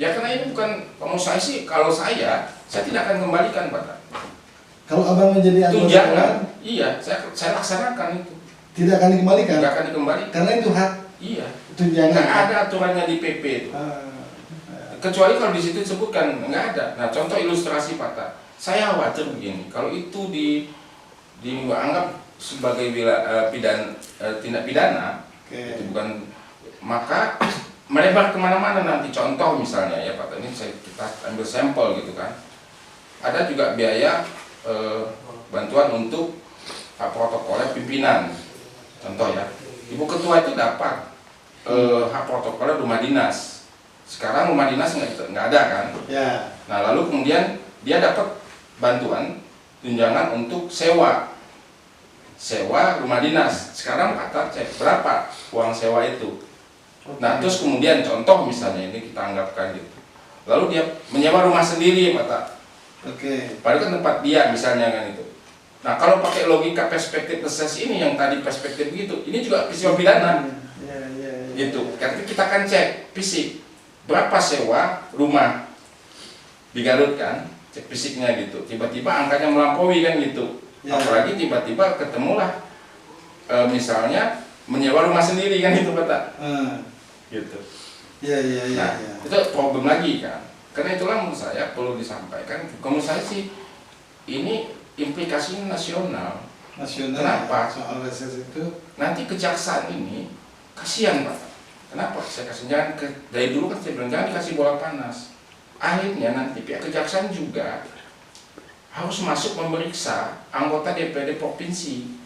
Ya karena ini bukan, kalau saya tidak akan kembalikan Pak. Kalau abang menjadi anggota tunjangan, iya, saya laksanakan itu. Tidak akan dikembalikan? Tidak akan dikembalikan. Karena itu hak. Iya. Tunjangan. Nggak ada aturannya di PP itu. Kecuali kalau di situ disebutkan, nggak ada. Nah, contoh ilustrasi Pak. Saya khawatir begini, kalau itu dianggap sebagai tindak pidana, itu bukan, maka melebar kemana-mana nanti. Contoh misalnya ya Pak, ini kita ambil sampel gitu kan. Ada juga biaya bantuan untuk protokoler pimpinan. Contoh ya, Ibu Ketua itu dapat hak protokoler rumah dinas. Sekarang rumah dinas nggak ada kan? Ya. Nah lalu kemudian dia dapat bantuan tunjangan untuk sewa rumah dinas. Sekarang kata cek berapa uang sewa itu. Nah terus kemudian contoh misalnya ini kita anggapkan gitu. Lalu dia menyewa rumah sendiri Pak. Padahal kan tempat dia misalnya kan itu. Nah kalau pakai logika perspektif reses ini yang tadi perspektif gitu, ini juga peristiwa pidana. Gitu. Karena kita akan cek fisik berapa sewa rumah di Garut kan, cek fisiknya gitu. Tiba-tiba angkanya melampaui kan gitu. Apalagi tiba-tiba ketemulah misalnya menyewa rumah sendiri kan itu Pak. Gitu. Nah, itu problem lagi kan. Karena itulah menurut saya perlu disampaikan. Menurut saya sih ini implikasinya nasional. Kenapa? Soal reses itu. Nanti kejaksaan ini kasihan Pak. Kenapa? Saya kasih jangan dari dulu kan saya bilang jangan dikasih bola panas. Akhirnya nanti pihak kejaksaan juga harus masuk memeriksa anggota DPRD provinsi,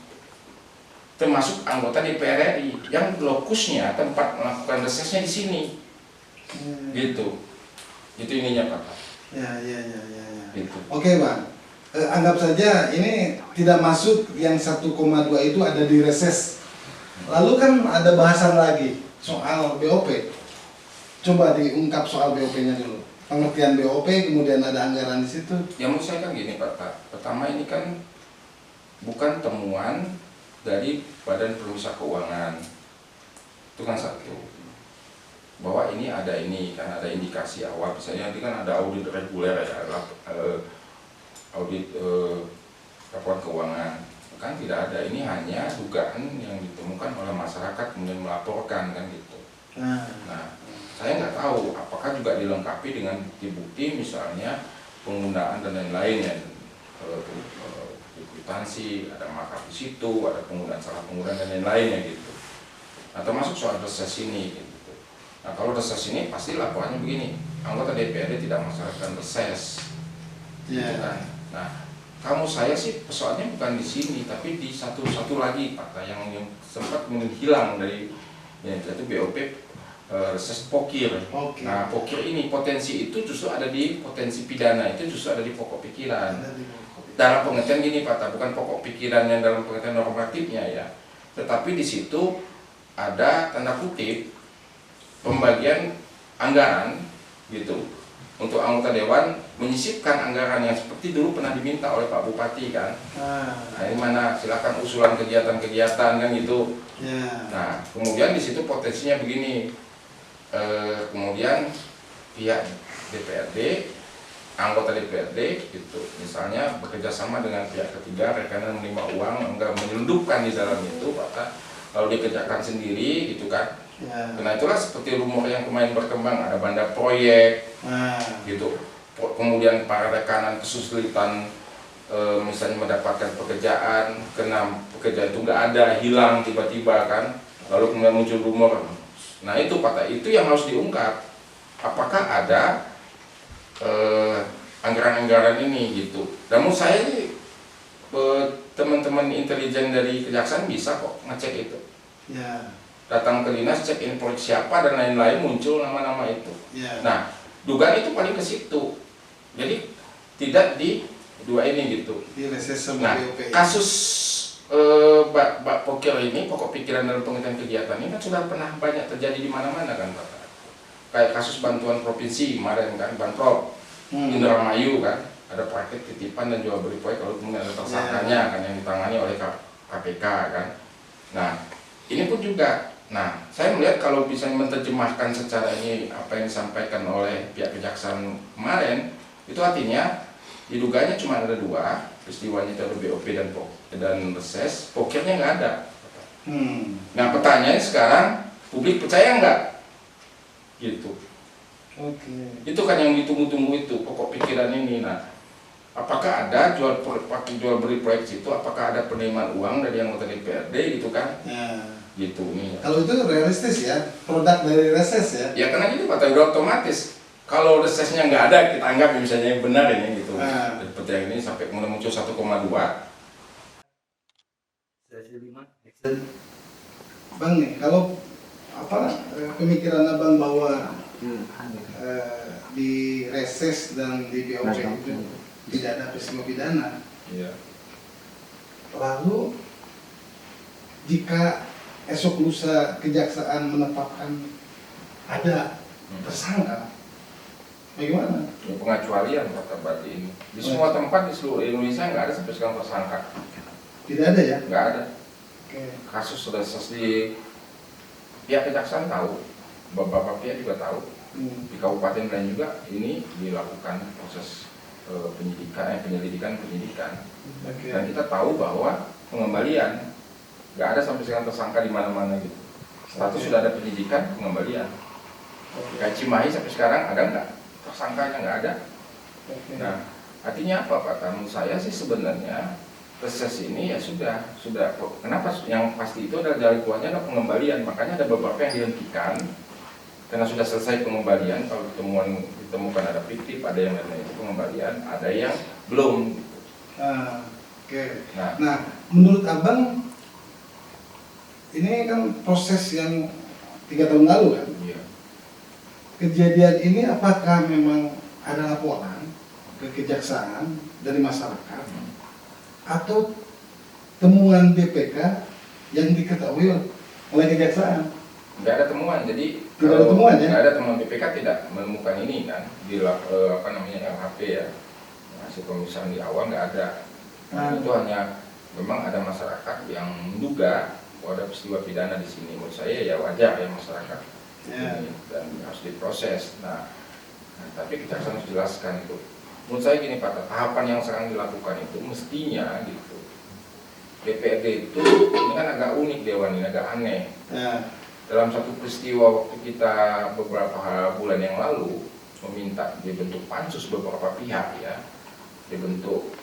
termasuk anggota DPR RI yang lokusnya tempat melakukan resesnya di sini. Gitu. Itu ininya Pak. Ya. Gitu. Oke Bang. Anggap saja ini tidak masuk yang 1,2 itu ada di reses. Lalu kan ada bahasan lagi soal BOP. Coba diungkap soal BOP-nya dulu. Pengertian BOP, kemudian ada anggaran di situ. Ya menurut saya kan gini Pak. Pertama ini kan bukan temuan dari Badan Pemeriksa Keuangan. Itu kan satu. Bahwa ini kan ada indikasi awal. Misalnya nanti kan ada audit reguler ya, audit laporan keuangan. Kan tidak ada, ini hanya dugaan yang ditemukan oleh masyarakat kemudian melaporkan kan gitu. Nah, saya nggak tahu apakah juga dilengkapi dengan bukti-bukti misalnya penggunaan dan lain-lain ya, kwitansi, ada markup di situ, ada salah penggunaan dan lain-lain ya gitu. Nah, termasuk soal reses ini gitu. Nah, kalau reses ini pasti laporannya begini, anggota DPRD tidak melaksanakan reses, gitu kan. Nah, saya sih persoalannya bukan di sini, tapi di satu lagi Pak, yang sempat hilang dari itu BOP reses pokir. Nah, pokir ini potensi itu justru ada di potensi pidana, itu justru ada di pokok pikiran. Dalam pengertian gini Pak, bukan pokok pikiran yang dalam pengertian normatifnya ya, tetapi di situ ada tanda kutip pembagian anggaran gitu. Untuk anggota dewan menyisipkan anggaran yang seperti dulu pernah diminta oleh Pak Bupati kan. Nah ini mana silakan usulan kegiatan-kegiatan kan gitu. Nah kemudian di situ potensinya begini, kemudian pihak DPRD, anggota DPRD gitu, misalnya bekerja sama dengan pihak ketiga, rekanan menerima uang, enggak menyelundupkan di dalam itu, Pak, lalu dikerjakan sendiri gitu kan. Karena itulah seperti rumor yang kemarin berkembang, ada bandar proyek gitu, kemudian para rekanan kesulitan misalnya mendapatkan pekerjaan, karena pekerjaan itu nggak ada, hilang tiba-tiba kan, lalu kemudian muncul rumor. Nah itu Pak, itu yang harus diungkap, apakah ada anggaran-anggaran ini gitu. Dan menurut saya teman-teman intelijen dari kejaksaan bisa kok ngecek itu. Datang ke dinas, cek info siapa dan lain-lain, muncul nama-nama itu. Nah, dugaan itu paling ke situ. Jadi tidak di dua ini gitu. Nah, kasus pokir ini, pokok pikiran dalam pengertian kegiatan ini kan sudah pernah banyak terjadi di mana-mana kan Pak. Kayak kasus bantuan provinsi kemarin kan, Banprop. Indramayu kan, ada praktek titipan dan jual beli proyek, kalau kemudian ada tersangkanya kan yang ditangani oleh KPK kan. Nah ini pun juga, nah saya melihat kalau bisa menerjemahkan secara ini apa yang disampaikan oleh pihak kejaksaan kemarin, itu artinya diduganya cuma ada 2 peristiwanya, itu ada BOP dan reses, pokirnya nggak ada. Nah pertanyaannya sekarang, publik percaya nggak? Gitu. Itu kan yang ditunggu-tunggu itu, pokok pikiran ini. Nah, apakah ada jual beli proyek itu? Apakah ada penerimaan uang dari anggota DPRD gitu kan? Gitu nih. Kalau itu realistis ya, produk dari reses ya. Ya karena itu Pak, udah otomatis. Kalau resesnya nggak ada, kita anggap misalnya yang benar ini gitu. Seperti yang ini sampai kemudian muncul 1,2. Bang nih, kalau pemikiran abang bahwa di reses dan di BOP itu tidak ada peristiwa pidana. Iya. Lalu jika esok lusa kejaksaan menetapkan ada tersangka, bagaimana? Ya, pengecualian kata berarti ini. Di semua tempat di seluruh Indonesia nggak ada sampai sekarang tersangka. Tidak ada ya? Nggak ada. Kasus Sudah di pihak kejaksaan tahu, beberapa pihak juga tahu. Di kabupaten lain juga ini dilakukan proses penyelidikan. Dan kita tahu bahwa pengembalian nggak ada sampai sekarang tersangka di mana-mana gitu. Status sudah ada penyidikan, pengembalian. Kayak Cimahi sampai sekarang ada nggak tersangkanya? Nggak ada. Nah artinya apa Pak? Menurut saya sih sebenarnya reses ini ya sudah. Kenapa? Yang pasti itu adalah jalan keluarnya adalah pengembalian. Makanya ada beberapa yang dihentikan karena sudah selesai pengembalian. Kalau ditemukan ada fiktif, ada yang lain itu pengembalian, ada yang belum. Nah, menurut abang ini kan proses yang 3 tahun lalu kan? Iya. Kejadian ini apakah memang ada laporan ke kejaksaan dari masyarakat atau temuan BPK yang diketahui oleh kejaksaan? Nggak ada temuan, jadi tidak ada temuan ya? Nggak ada temuan, BPK tidak menemukan ini kan di LHP ya, hasil pemeriksaan di awal nggak ada. Itu hanya memang ada masyarakat yang menduga bahwa ada peristiwa pidana di sini. Menurut saya ya wajar ya masyarakat ini, dan harus diproses. Nah, tapi kejaksaan harus jelaskan itu. Menurut saya gini Pak, tahapan yang sekarang dilakukan itu mestinya gitu. DPRD itu ini kan agak unik, Dewan ini agak aneh. Dalam satu peristiwa waktu kita beberapa bulan yang lalu meminta dibentuk pansus beberapa pihak ya, dibentuk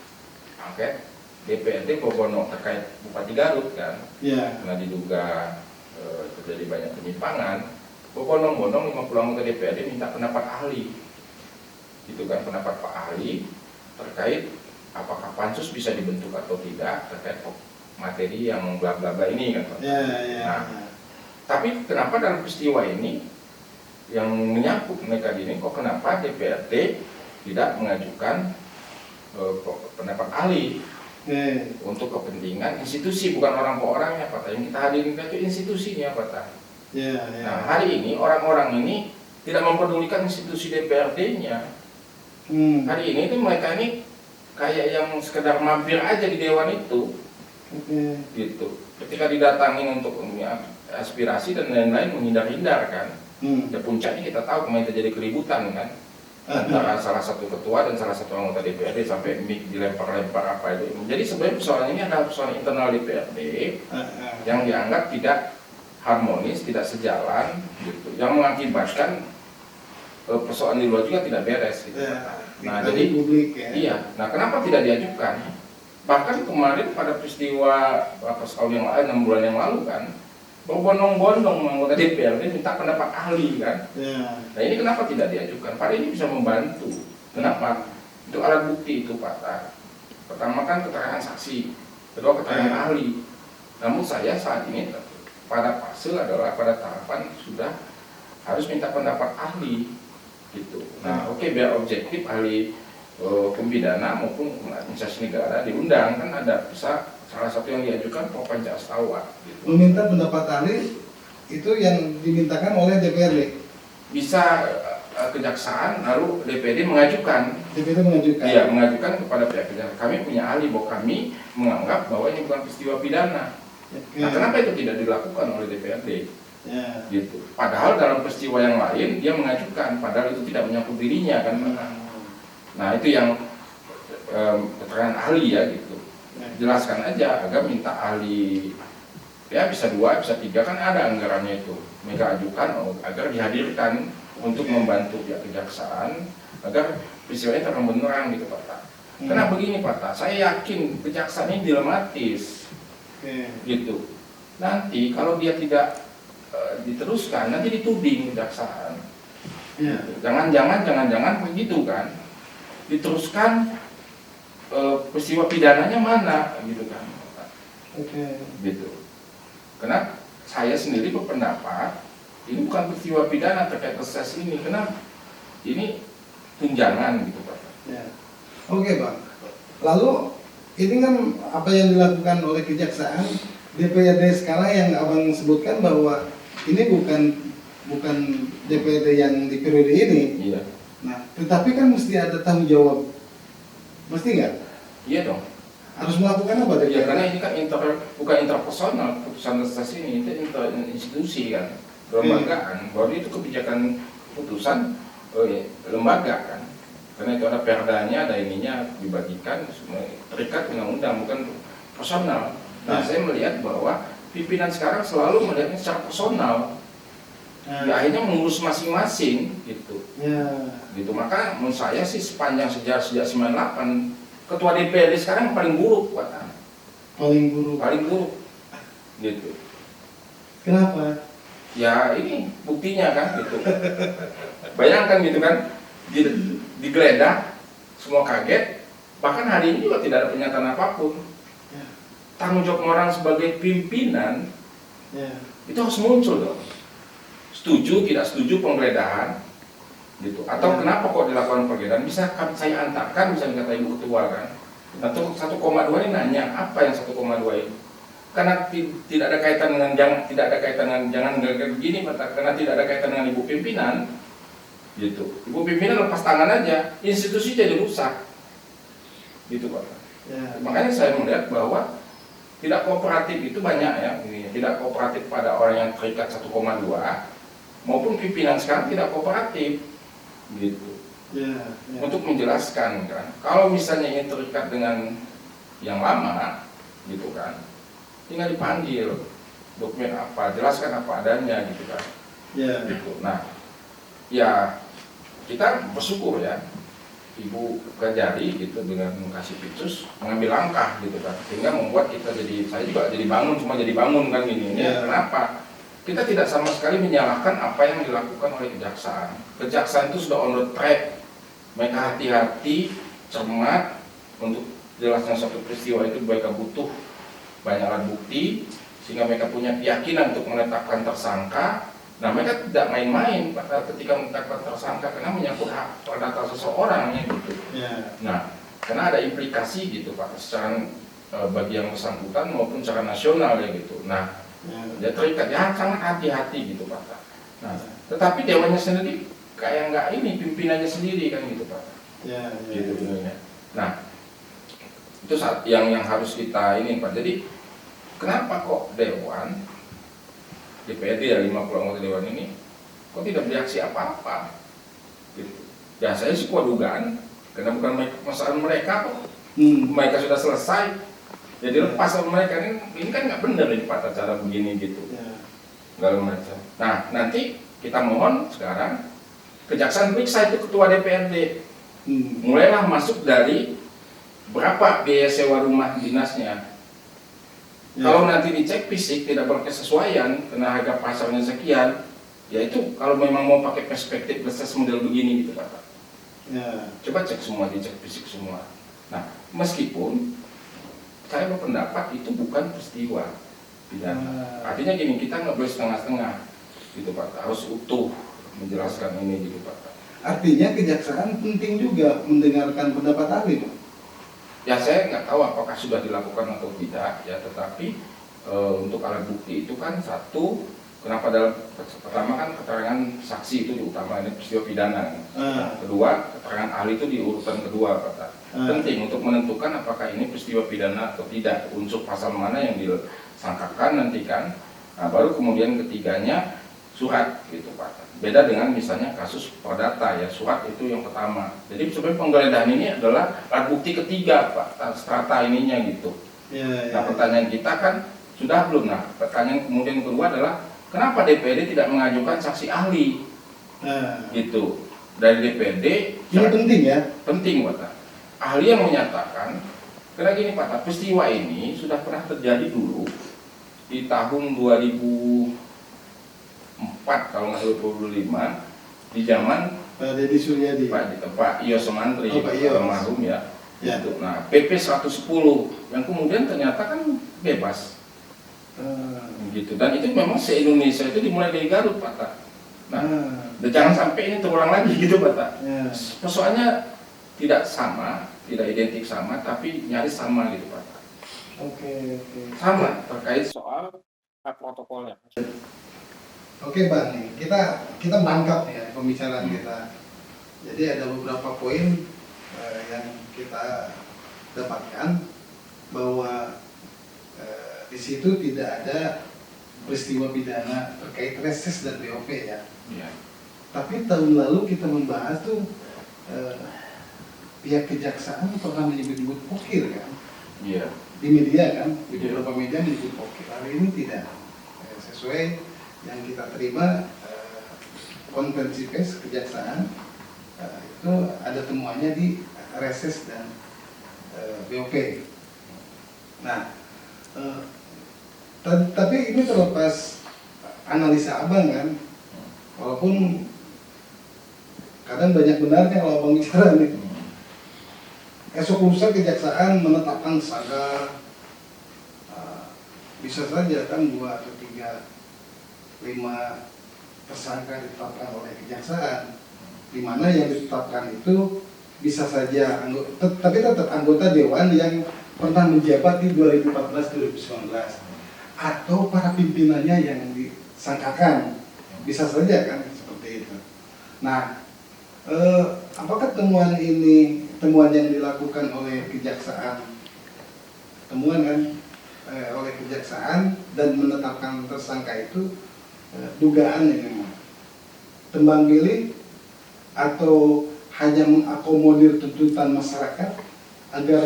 angket DPRD Bobono terkait Bupati Garut kan, karena diduga terjadi banyak penyimpangan. Bobono-bonong 50 anggota DPRD minta pendapat ahli, gitu kan, pendapat Pak ahli terkait apakah pansus bisa dibentuk atau tidak terkait materi yang bla bla bla ini kan Pak. Tapi kenapa dalam peristiwa ini yang menyangkut mereka ini kok kenapa DPRD tidak mengajukan pendapat ahli untuk kepentingan institusi, bukan orang per orangnya Pak. Yang kita hadirin itu institusinya Pak. Nah hari ini orang-orang ini tidak mempedulikan institusi DPRD-nya. Hari ini tuh mereka ini kayak yang sekedar mampir aja di dewan itu, gitu. Ketika didatangin untuk aspirasi dan lain-lain menghindar-hindar kan. Dan puncaknya kita tahu kemarin terjadi keributan kan antara salah satu ketua dan salah satu anggota DPRD sampai mic dilempar-lempar apa itu. Jadi sebenarnya persoalan ini adalah persoalan internal DPRD yang dianggap tidak harmonis, tidak sejalan, gitu. Yang mengakibatkan persoalan di luar juga tidak beres. Gitu. Nah jadi publik, ya. Iya. Nah kenapa tidak diajukan? Bahkan kemarin pada peristiwa setahun yang lalu, 6 bulan yang lalu kan, berbondong-bondong anggota DPRD minta pendapat ahli kan. Nah ini kenapa tidak diajukan? Padahal ini bisa membantu. Kenapa? Itu alat bukti itu Pak. Pertama kan keterangan saksi, kedua keterangan ahli. Namun saya saat ini pada fase adalah pada tahapan sudah harus minta pendapat ahli gitu. Nah oke, biar objektif ahli pembidana maupun administrasi negara diundang kan, ada bisa salah satu yang diajukan Prof. Pancastawa gitu. Meminta pendapat ahli itu yang dimintakan oleh DPRD. Bisa kejaksaan, lalu DPD mengajukan. DPD mengajukan. Iya, mengajukan kepada pihak kejaksaan. Kami punya ahli bahwa kami menganggap bahwa ini bukan peristiwa pidana. Oke. Nah, kenapa itu tidak dilakukan oleh DPRD? Ya. Gitu. Padahal dalam peristiwa yang lain dia mengajukan, padahal itu tidak menyangkut dirinya kan. Nah, itu yang keterangan ahli ya gitu. Jelaskan aja agar minta ahli ya bisa 2, bisa 3 kan ada anggarannya itu. Mereka ajukan agar dihadirkan untuk membantu pihak kejaksaan agar peristiwa ini terang benerang gitu Pak Ta. Karena begini Pak Ta, saya yakin kejaksaan ini dilematis. Gitu. Nanti kalau dia tidak diteruskan nanti dituding kejaksaan. Jangan begitu kan. Diteruskan peristiwa pidananya mana gitu kan. Gitu. Karena saya sendiri berpendapat ini bukan peristiwa pidana terkait reses ini, karena ini tunjangan gitu Pak. Ya. Oke Bang. Lalu ini kan apa yang dilakukan oleh kejaksaan DPRD sekarang yang abang sebutkan bahwa ini bukan DPRD yang di periode ini. Iya. Nah, tetapi kan mesti ada tanggung jawab, mesti nggak? Iya dong. Harus melakukan apa DPRD? Ya karena ini kan bukan interpersonal putusan reses ini, itu institusi kan, kelembagaan. Bahwa itu kebijakan putusan lembaga kan. Karena itu ada perdanya, ada ininya dibagikan, semua terikat undang-undang bukan personal. Nah, saya melihat bahwa pimpinan sekarang selalu melihatnya secara personal. Ya, akhirnya mengurus masing-masing gitu. Gitu. Maka menurut saya sih sepanjang sejarah sejak 98 ketua DPRD sekarang paling buruk Pak. Paling buruk. Gitu. Kenapa? Ya ini buktinya kan gitu. Bayangkan gitu kan digeledah semua kaget, bahkan hari ini juga tidak ada pernyataan apapun. Tanggung jawab orang sebagai pimpinan itu harus muncul dong. Setuju tidak setuju penggeledahan gitu, atau kenapa kok dilakukan penggeledahan, bisa saya antarkan, bisa dikata ibu ketua kan. Atau 1,2 ini nanya apa yang 1,2 ini, karena tidak ada kaitan dengan jangan begini Pak, karena tidak ada kaitan dengan ibu pimpinan gitu. Ibu pimpinan lepas tangan aja, institusi jadi rusak gitu Pak. Makanya saya melihat bahwa tidak kooperatif itu banyak ya, tidak kooperatif pada orang yang terikat 1,2 maupun pimpinan sekarang tidak kooperatif gitu. Untuk menjelaskan kan, kalau misalnya ini terikat dengan yang lama gitu kan, tinggal dipanggil dokumen apa, jelaskan apa adanya gitu kan. Gitu. Nah, ya kita bersyukur ya Ibu Kajari gitu dengan kasih Pitsus mengambil langkah gitu kan, sehingga membuat kita saya juga jadi bangun, semua jadi bangun kan gini. Kenapa? Kita tidak sama sekali menyalahkan apa yang dilakukan oleh kejaksaan. Kejaksaan itu sudah on the track. Mereka hati-hati, cermat untuk jelasnya suatu peristiwa itu mereka butuh banyak alat bukti, sehingga mereka punya keyakinan untuk menetapkan tersangka. Nah, mereka tidak main-main ketika menetapkan tersangka karena menyangkut hak data seseorang ya, gitu. Nah, karena ada implikasi gitu Pak, secara bagi yang bersangkutan maupun secara nasional ya gitu. Nah, dia terikat, ya sangat hati-hati gitu Pak. Nah, tetapi dewannya sendiri kayak nggak ini, pimpinannya sendiri kan gitu Pak. Gitu sebenarnya. Nah, itu yang harus kita ini Pak. Jadi kenapa kok dewan DPRD ya 50 anggota dewan ini kok tidak bereaksi apa-apa? Gitu. Ya saya sih kuat dugaan karena bukan masalah mereka kok. Mereka sudah selesai. Jadi lepas sama mereka ini kan nggak benar ini Pak cara begini gitu. Lalu macam. Nah nanti kita mohon sekarang kejaksaan periksa itu ketua DPRD. Mulailah masuk dari berapa biaya sewa rumah dinasnya. Kalau nanti dicek fisik tidak berkesesuaian karena harga pasarnya sekian, ya itu kalau memang mau pakai perspektif reses model begini gitu Pak. Coba cek semua, dicek fisik semua. Nah meskipun saya berpendapat itu bukan peristiwa pidana. Artinya gini, kita nggak boleh setengah-setengah gitu Pak, harus utuh menjelaskan ini gitu Pak. Artinya kejaksaan penting juga mendengarkan pendapat ahli Pak. Ya saya nggak tahu apakah sudah dilakukan atau tidak ya, tetapi untuk alat bukti itu kan satu kenapa dalam pertama kan keterangan saksi itu diutamakan, ini peristiwa pidana. Kedua, keterangan ahli itu di urutan kedua, Pak. Penting untuk menentukan apakah ini peristiwa pidana atau tidak, unsur pasal mana yang disangkakan nanti kan. Nah, baru kemudian ketiganya surat gitu, Pak. Beda dengan misalnya kasus perdata ya, surat itu yang pertama. Jadi sebenarnya penggeledahan ini adalah alat bukti ketiga, Pak, strata ininya gitu. Nah, pertanyaan kita kan sudah belum. Nah, pertanyaan kemudian kedua adalah kenapa DPD tidak mengajukan saksi ahli? Gitu. Dari DPD Ini penting ya. penting, Pak. Ahli yang menyatakan karena gini, Pak, peristiwa ini sudah pernah terjadi dulu di tahun 2004 kalau nggak 2005 di zaman Pak Deddy Suryadi. Pak Iyos Sumantri, Pak Iyos. almarhum ya. Ya. Gitu. Nah, PP 110 yang kemudian ternyata kan bebas. Gitu. Dan itu memang se-Indonesia itu dimulai dari Garut, Pak. Nah, dan jangan sampai ini terulang lagi gitu, Pak. Persoalannya tidak sama, tidak identik sama, tapi nyaris sama gitu, Pak. Oke. Sama terkait soal protokolnya. Oke Bang, nih kita mangkap ya pembicaraan kita. Jadi ada beberapa poin yang kita dapatkan bahwa di situ tidak ada peristiwa pidana terkait reses dan BOP ya. Iya. Tapi tahun lalu kita membahas tuh pihak kejaksaan pernah menyebut pokir kan Iya. di media kan, di Iya. beberapa media menyebut pokir. Hari ini tidak sesuai yang kita terima konferensi pers kejaksaan itu ada temuannya di reses dan BOP. Nah, tapi ini terlepas analisa abang kan, walaupun kadang banyak benarnya kalau abang bicara nih. Esok lusa kejaksaan menetapkan tersangka, bisa saja kan 2 atau 3, 5 tersangka ditetapkan oleh kejaksaan, di mana yang ditetapkan itu bisa saja tapi tetap anggota dewan yang pernah menjabat di 2014-2019 atau para pimpinannya yang disangkakan, bisa saja kan seperti itu. Nah, apakah temuan yang dilakukan oleh kejaksaan, temuan kan oleh kejaksaan dan menetapkan tersangka itu dugaan ini memang tembang pilih atau hanya mengakomodir tuntutan masyarakat agar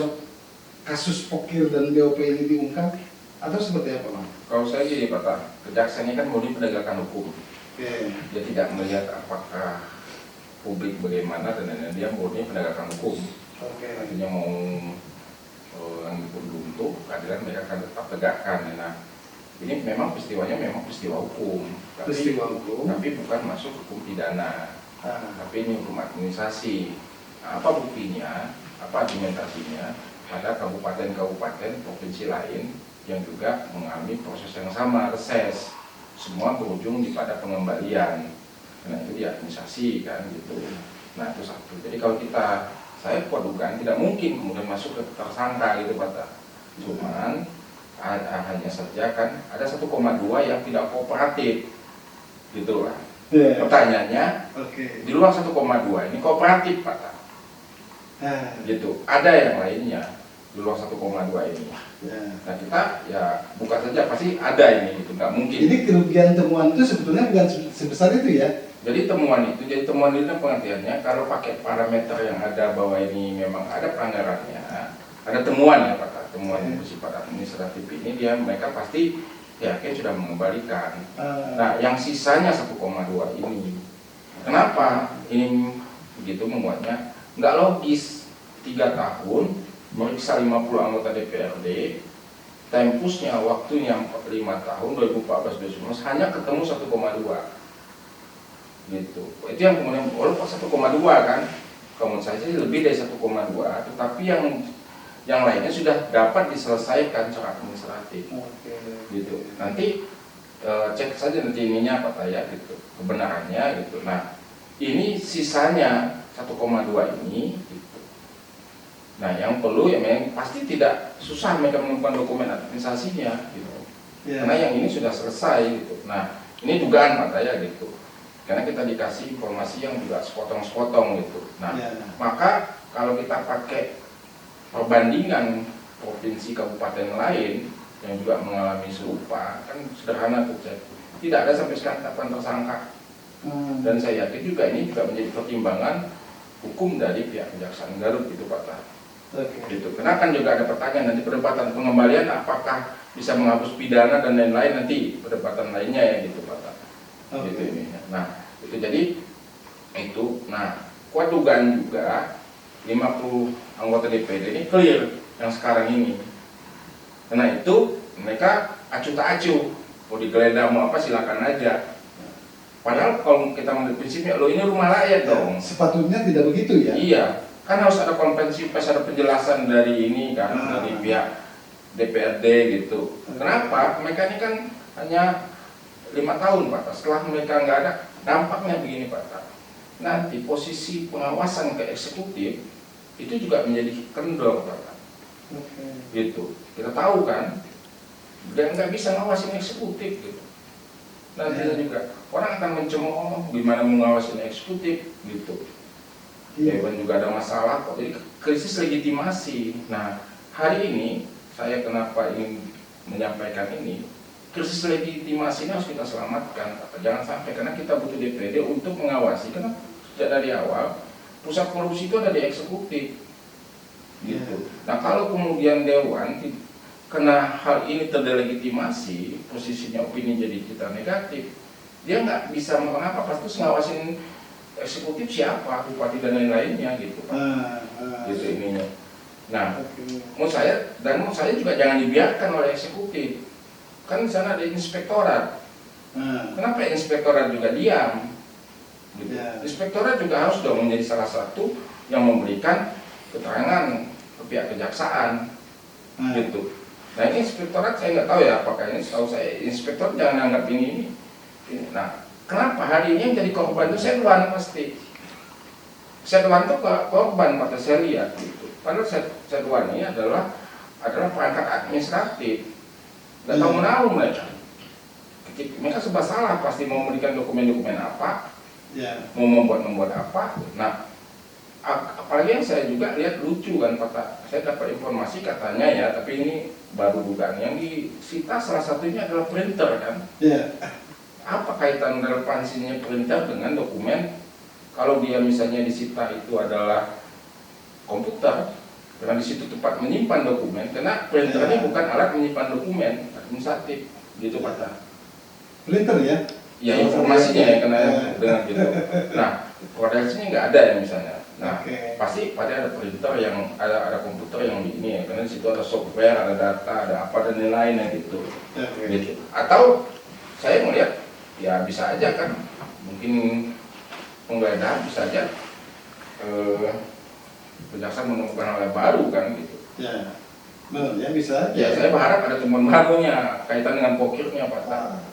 kasus pokir dan BOP ini diungkap atau seperti apa, Bang? Kalau saya gini, Pak, kejaksaan ini kan murni penegakan hukum. Dia tidak melihat apakah publik bagaimana dan lain-lain, dia murni penegakan hukum. Artinya mau yang dituntut, keadilan mereka akan tetap tegakkan. Nah, ini memang peristiwanya memang peristiwa hukum, tapi bukan masuk hukum pidana. Tapi ini hukum administrasi. Nah, apa buktinya, apa argumentasinya? Ada kabupaten-kabupaten provinsi lain yang juga mengalami proses yang sama, reses. Semua berujung di pada pengembalian. Nah, itu di administrasi kan gitu. Nah, itu satu. Jadi kalau saya dugaan tidak mungkin kemudian masuk ke tersangka gitu, Pak. Cuman hanya saja kan ada 1,2 yang tidak kooperatif gitu lah. Pertanyaannya, di luar 1,2 ini kooperatif, Pak. Gitu. Ada yang lainnya di luar 1,2 ini. Nah, kita ya buka saja, pasti ada ini gitu, nggak mungkin. Jadi kerugian temuan itu sebetulnya bukan sebesar itu ya? Jadi temuan itu pengertiannya kalau pakai parameter yang ada bahwa ini memang ada pelanggarannya, ada temuan ya, Pak. Temuan yang bersifat administratif ini mereka pasti yakin sudah mengembalikan. Nah, yang sisanya 1,2 ini, kenapa ini begitu membuatnya nggak logis? 3 tahun meriksa 50 anggota DPRD, tempusnya waktunya 5 tahun 2014-2019 hanya ketemu 1,2 gitu. Itu yang kemudian walaupun 1,2 kan, menurut saya sih lebih dari 1,2, tetapi yang lainnya sudah dapat diselesaikan secara administratif. Gitu. Nanti cek saja nanti ininya Pak ya gitu, kebenarannya gitu. Nah, ini sisanya 1,2 ini gitu. Nah, yang perlu ya memang pasti tidak susah mereka menemukan dokumen administrasinya gitu. Karena yang ini sudah selesai gitu. Nah, Ini dugaan Pak ya gitu. Karena kita dikasih informasi yang juga sepotong-sepotong gitu. Nah, maka kalau kita pakai perbandingan provinsi kabupaten lain yang juga mengalami serupa, kan sederhana tuh, tidak ada sampai sekarang tetapkan tersangka. Dan saya yakin juga ini juga menjadi pertimbangan hukum dari pihak Kejaksaan Garut gitu Pak. Gitu. Karena kan juga ada pertanyaan nanti perdebatan pengembalian apakah bisa menghapus pidana dan lain-lain, nanti perdebatan lainnya ya gitu Pak. Gitu ini. Nah, itu jadi itu. Nah, kuat dugaan juga 50 anggota DPD ini clear yang sekarang ini. Karena itu mereka acuh tak acuh, mau digeledah mau apa silakan aja. Padahal kalau kita menurut prinsipnya, lo ini rumah rakyat dong. Sepatutnya tidak begitu ya? Iya, kan harus ada konvensi pers, ada penjelasan dari ini kan, dari pihak DPRD gitu. Kenapa? Mereka ini kan hanya 5 tahun Pak. Setelah mereka nggak ada, dampaknya begini Pak. Nanti posisi pengawasan ke eksekutif itu juga menjadi kendor Pak. Gitu. Kita tahu kan, dia nggak bisa ngawasin eksekutif gitu. Nantinya juga orang akan mencemooh gimana mengawasin eksekutif gitu. Dan juga ada masalah kok. Jadi krisis legitimasi. Nah, hari ini saya kenapa ingin menyampaikan ini, krisis legitimasi ini harus kita selamatkan. Jangan sampai, karena kita butuh DPD untuk mengawasi. Karena sejak dari awal pusat korupsi itu ada di eksekutif. Gitu. Nah, kalau kemudian Dewan karena hal ini terdelegitimasi, posisinya opini jadi kita negatif, dia nggak bisa melakukan apa, pasti ngawasin eksekutif siapa, bupati dan lain-lainnya gitu Pak. Gitu ininya. Nah, menurut saya juga jangan dibiarkan oleh eksekutif. Kan di sana ada inspektorat. Kenapa inspektorat juga diam? Gitu. Inspektorat juga harus dong menjadi salah satu yang memberikan keterangan ke pihak kejaksaan. Gitu. Nah, ini inspektorat saya nggak tahu ya apakah ini, setahu saya inspektor jangan anggap ini. Nah, kenapa hari ini yang jadi korban itu Setwan pasti. Setwan itu korban pada saya lihat gitu. Padahal Setwan ini adalah perangkat administratif. Nggak tahu menahu mereka. Mereka serba salah, pasti mau memberikan dokumen-dokumen apa, mau membuat apa. Nah, apalagi yang saya juga lihat lucu kan Pak. Saya dapat informasi katanya ya, tapi ini baru dugaan yang disita salah satunya adalah printer kan. Apa kaitan relevansinya printer dengan dokumen? Kalau dia misalnya disita itu adalah komputer, karena di situ tempat menyimpan dokumen, karena printer ini bukan alat menyimpan dokumen administratif, gitu Pak. Printer ya? Ya informasinya ya kena dengan gitu. Nah, koordinasinya nggak ada ya misalnya. Nah, pasti pada ada printer yang ada komputer yang ini ya, karena di situ ada software, ada data, ada apa dan lain-lain gitu. Gitu. Atau saya melihat ya bisa aja kan, mungkin penggeledahan bisa aja kejaksaan menemukan hal yang baru kan gitu. Ya bisa aja. Ya saya berharap ada temuan barunya kaitan dengan pokirnya Pak.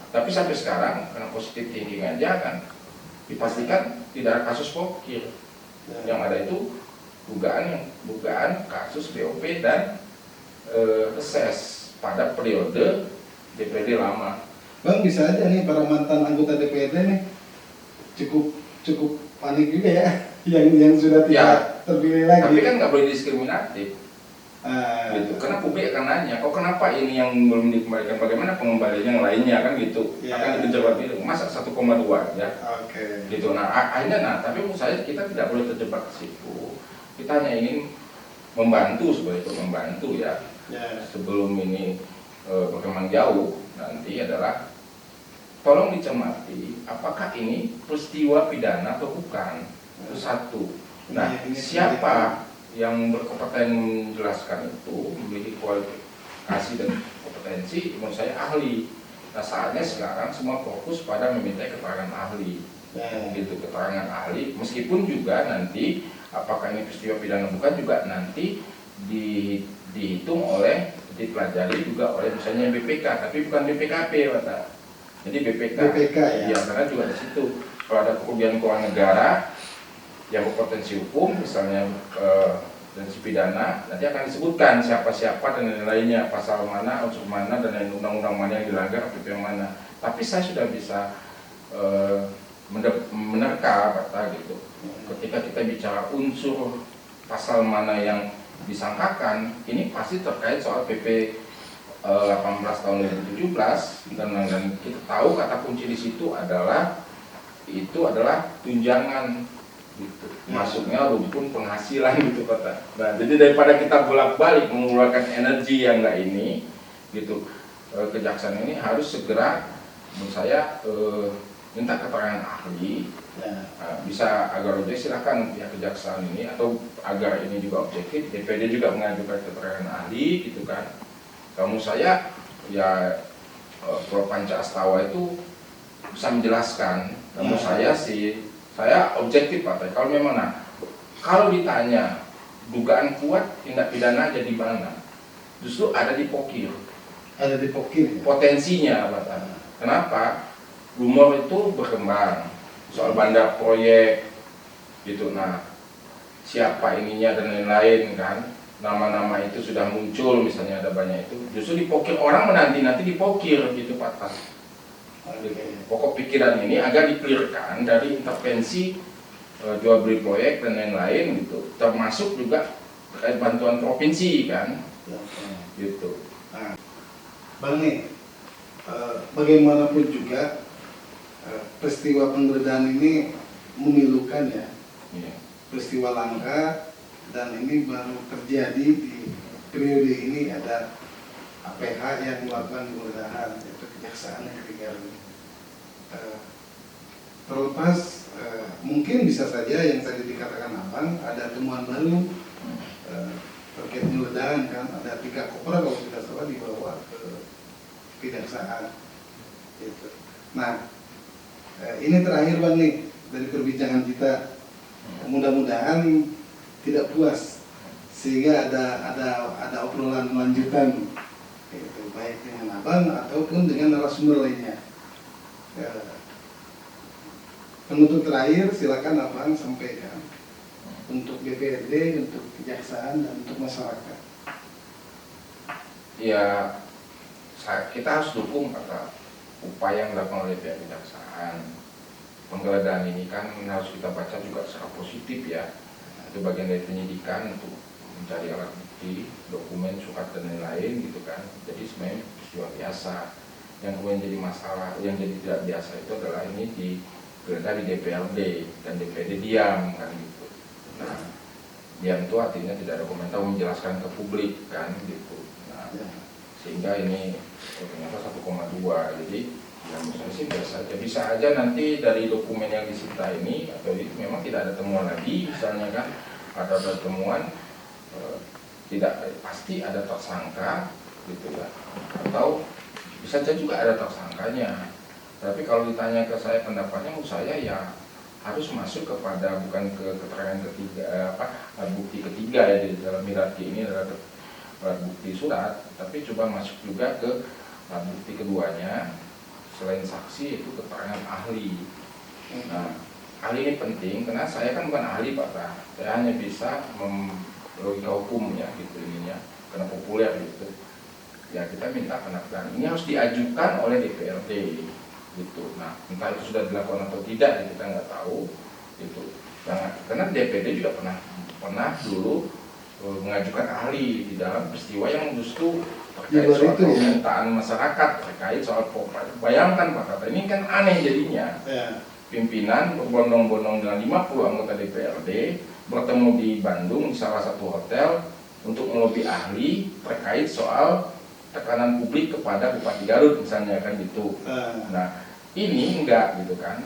Tapi sampai sekarang karena positif thinking aja kan, dipastikan tidak ada kasus pokir. Yang ada itu dugaan kasus BOP dan reses pada periode DPD lama. Bang, bisa aja nih para mantan anggota DPD nih cukup panik juga ya yang sudah tidak terpilih lagi. Tapi kan nggak boleh diskriminatif. Gitu. Karena publik akan nanya, kok kenapa ini yang belum dikembalikan, bagaimana pengembalian yang lainnya kan gitu. Akan dijawab itu, masa 1,2 ya. Gitu. Nah, akhirnya tapi menurut saya kita tidak boleh terjebak ke situ. Kita hanya ingin membantu sebagai membantu ya. Sebelum ini berkembang jauh, nanti adalah tolong dicermati apakah ini peristiwa pidana atau bukan. Itu satu. Nah, siapa yang berkompeten menjelaskan itu, memiliki kualifikasi dan kompetensi, menurut saya ahli. Nah, saatnya sekarang semua fokus pada meminta keterangan ahli. Gitu, keterangan ahli, meskipun juga nanti apakah ini peristiwa pidana bukan juga nanti dihitung oleh, dipelajari juga oleh misalnya BPK, tapi bukan BPKP Pak. Jadi BPK ya, karena juga di situ kalau ada kerugian keuangan negara yang berpotensi hukum, misalnya dan pidana, nanti akan disebutkan siapa-siapa dan lain-lainnya, pasal mana, unsur mana, dan undang-undang mana yang dilanggar, PP yang mana. Tapi saya sudah bisa menerka kata gitu. Ketika kita bicara unsur pasal mana yang disangkakan, ini pasti terkait soal PP 18 tahun 2017 dan kita tahu kata kunci di situ adalah tunjangan gitu. Masuknya rumpun penghasilan gitu kata. Nah, jadi daripada kita bolak-balik mengeluarkan energi yang enggak ini gitu, kejaksaan ini harus segera menurut saya minta keterangan ahli. Bisa agar objektif silakan pihak kejaksaan ini, atau agar ini juga objektif DPD juga mengajukan keterangan ahli gitu kan. Kamu saya ya Prof. Panca Astawa itu bisa menjelaskan. Kamu saya objektif Pak. Kalau memang kalau ditanya dugaan kuat tindak pidana jadi mana? Justru ada di Pokir. Ada di Pokir. Potensinya Pak. Kenapa? Rumor itu berkembang soal bandar proyek gitu. Nah, siapa ininya dan lain-lain kan. Nama-nama itu sudah muncul, misalnya ada banyak itu. Justru di Pokir, orang menanti-nanti di Pokir gitu Pak. Pokok pikiran ini agar di-clearkan dari intervensi jual beli proyek dan lain-lain gitu. Termasuk juga terkait bantuan provinsi kan. Gitu. Nah, Bang nih, bagaimanapun juga peristiwa penggeledahan ini memilukan ya. Peristiwa langka, dan ini baru terjadi di periode ini. Ada APH yang melakukan penggeledahan, yaitu kejaksaan yang ketiga ini. Terlepas mungkin bisa saja yang tadi dikatakan Abang, ada temuan baru terkait penggeledahan kan, ada 3 kopra kalau tidak salah dibawa ke kejaksaan gitu. Nah, ini terakhir Bang nih dari perbincangan kita, mudah-mudahan tidak puas sehingga ada obrolan lanjutan gitu, baik dengan Abang ataupun dengan narasumber lainnya. Penutup terakhir silakan Abang sampaikan untuk DPRD, untuk kejaksaan, dan untuk masyarakat. Ya, kita harus dukung kata upaya yang dilakukan oleh pihak kejaksaan. Penggeledahan ini kan harus kita baca juga secara positif ya. Itu bagian dari penyidikan untuk mencari alat bukti, dokumen, surat dan lain-lain gitu kan. Jadi sebenarnya peristiwa biasa. Yang kemudian jadi masalah, yang jadi tidak biasa itu adalah ini digeledah di DPRD dan DPD diam kan gitu. Nah, diam itu artinya tidak ada komentar menjelaskan ke publik kan gitu. Nah, sehingga ini ternyata 1,2. Jadi ya misalnya sih biasa aja. Bisa aja nanti dari dokumen yang disita ini atau itu memang tidak ada temuan lagi, misalnya kan ada temuan tidak pasti ada tersangka gitu ya, atau bisa saja juga ada tersangkanya. Tapi kalau ditanya ke saya pendapatnya, menurut saya ya harus masuk kepada bukan ke keterangan ketiga bukti ketiga ya di dalam Mirati ini adalah bukti surat, tapi coba masuk juga ke bukti keduanya selain saksi, itu keterangan ahli. Nah, ahli ini penting karena saya kan bukan ahli Pak. Saya hanya bisa logika hukum ya gitu ininya, karena populer gitu. Ya kita minta penafsiran. Ini harus diajukan oleh DPRD gitu. Nah, entah itu sudah dilakukan atau tidak, kita nggak tahu gitu. Karena DPD juga pernah dulu mengajukan ahli di dalam peristiwa yang justru terkait soal permintaan masyarakat terkait soal properti. Bayangkan Pak Kata, ini kan aneh jadinya. Pimpinan berbondong-bondong dengan 50 anggota DPRD bertemu di Bandung di salah satu hotel untuk melobi ahli terkait soal tekanan publik kepada Bupati Garut misalnya kan gitu. Nah, ini enggak gitu kan.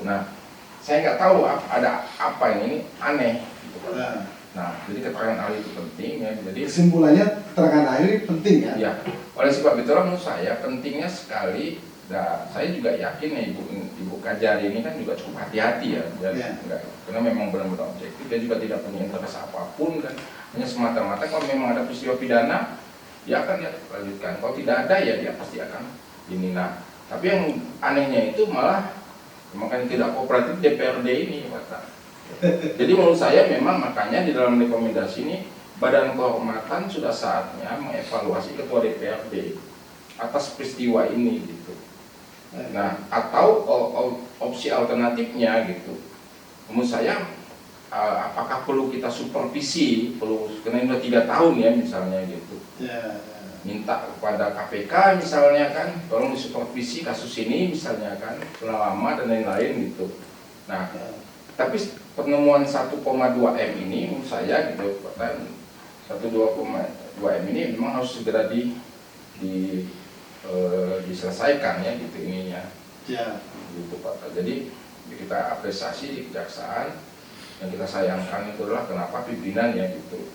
Nah, saya nggak tahu ada apa ini aneh gitu kan. Nah, jadi keterangan ahli itu penting ya. Jadi kesimpulannya keterangan ahli penting ya. Ya, oleh sebab itu menurut saya pentingnya sekali. Nah, saya juga yakin ya Ibu Kajari ini kan juga cukup hati-hati ya. Karena memang benar-benar objektif. Dia juga tidak punya interest apapun kan. Hanya semata-mata kalau memang ada peristiwa pidana, dia akan lanjutkan. Kalau tidak ada ya dia pasti akan ini. Nah, tapi yang anehnya itu malah makanya tidak kooperatif DPRD ini Pak. Jadi menurut saya memang makanya di dalam rekomendasi ini Badan Kehormatan sudah saatnya mengevaluasi Ketua DPRD atas peristiwa ini gitu. Nah, atau opsi alternatifnya gitu, menurut saya apakah perlu kita supervisi, karena ini udah 3 tahun ya misalnya gitu, minta kepada KPK misalnya kan, tolong disupervisi kasus ini misalnya kan, selama dan lain-lain gitu. Nah, tapi penemuan 1,2 M ini menurut saya gitu, 1,2 M ini memang harus segera diselesaikan ya gitu ininya. Gitu Pak. Jadi kita apresiasi di kejaksaan, yang kita sayangkan itu adalah kenapa pimpinan ya gitu.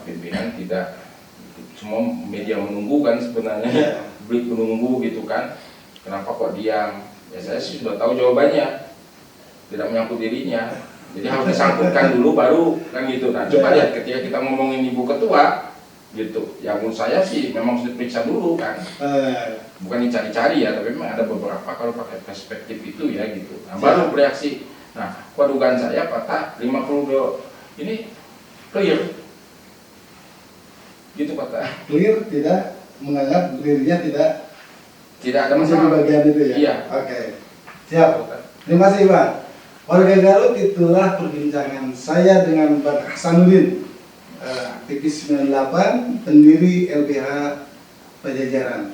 Pimpinan tidak, semua media menunggu kan sebenarnya, publik menunggu gitu kan. Kenapa kok diam? Ya saya sih sudah tahu jawabannya, tidak menyangkut dirinya. Jadi harus disangkutkan dulu baru kan gitu. Nah coba lihat ketika kita ngomongin Ibu Ketua gitu, ya menurut saya sih memang harus diperiksa dulu kan, bukan dicari-cari ya, tapi memang ada beberapa kalau pakai perspektif itu ya gitu. Nah baru bereaksi. Nah dugaan saya Pak 52 ini clear gitu Pak. Clear, tidak menganggap dirinya tidak ada masalah bagian itu ya? Iya. Oke, siap. Terima kasih Bang. Warga Garut, itulah perbincangan saya dengan Bang Hasanuddin, aktivis 98, pendiri LBH Pajajaran.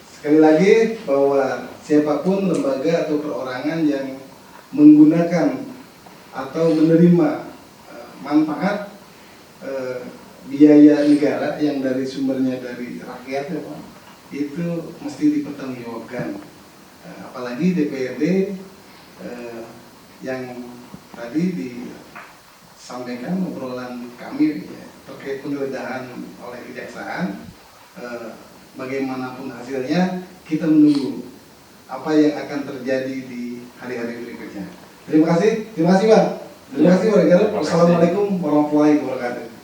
Sekali lagi bahwa siapapun lembaga atau perorangan yang menggunakan atau menerima manfaat biaya negara yang dari sumbernya dari rakyat ya Pak, itu mesti dipertanggungjawabkan. Apalagi DPRD yang tadi disampaikan obrolan kami ya, terkait penggeledahan oleh kejaksaan, bagaimanapun hasilnya kita menunggu apa yang akan terjadi di hari-hari berikutnya. Terima kasih Bang. Terima kasih warga Garut. Wassalamualaikum warahmatullahi wabarakatuh.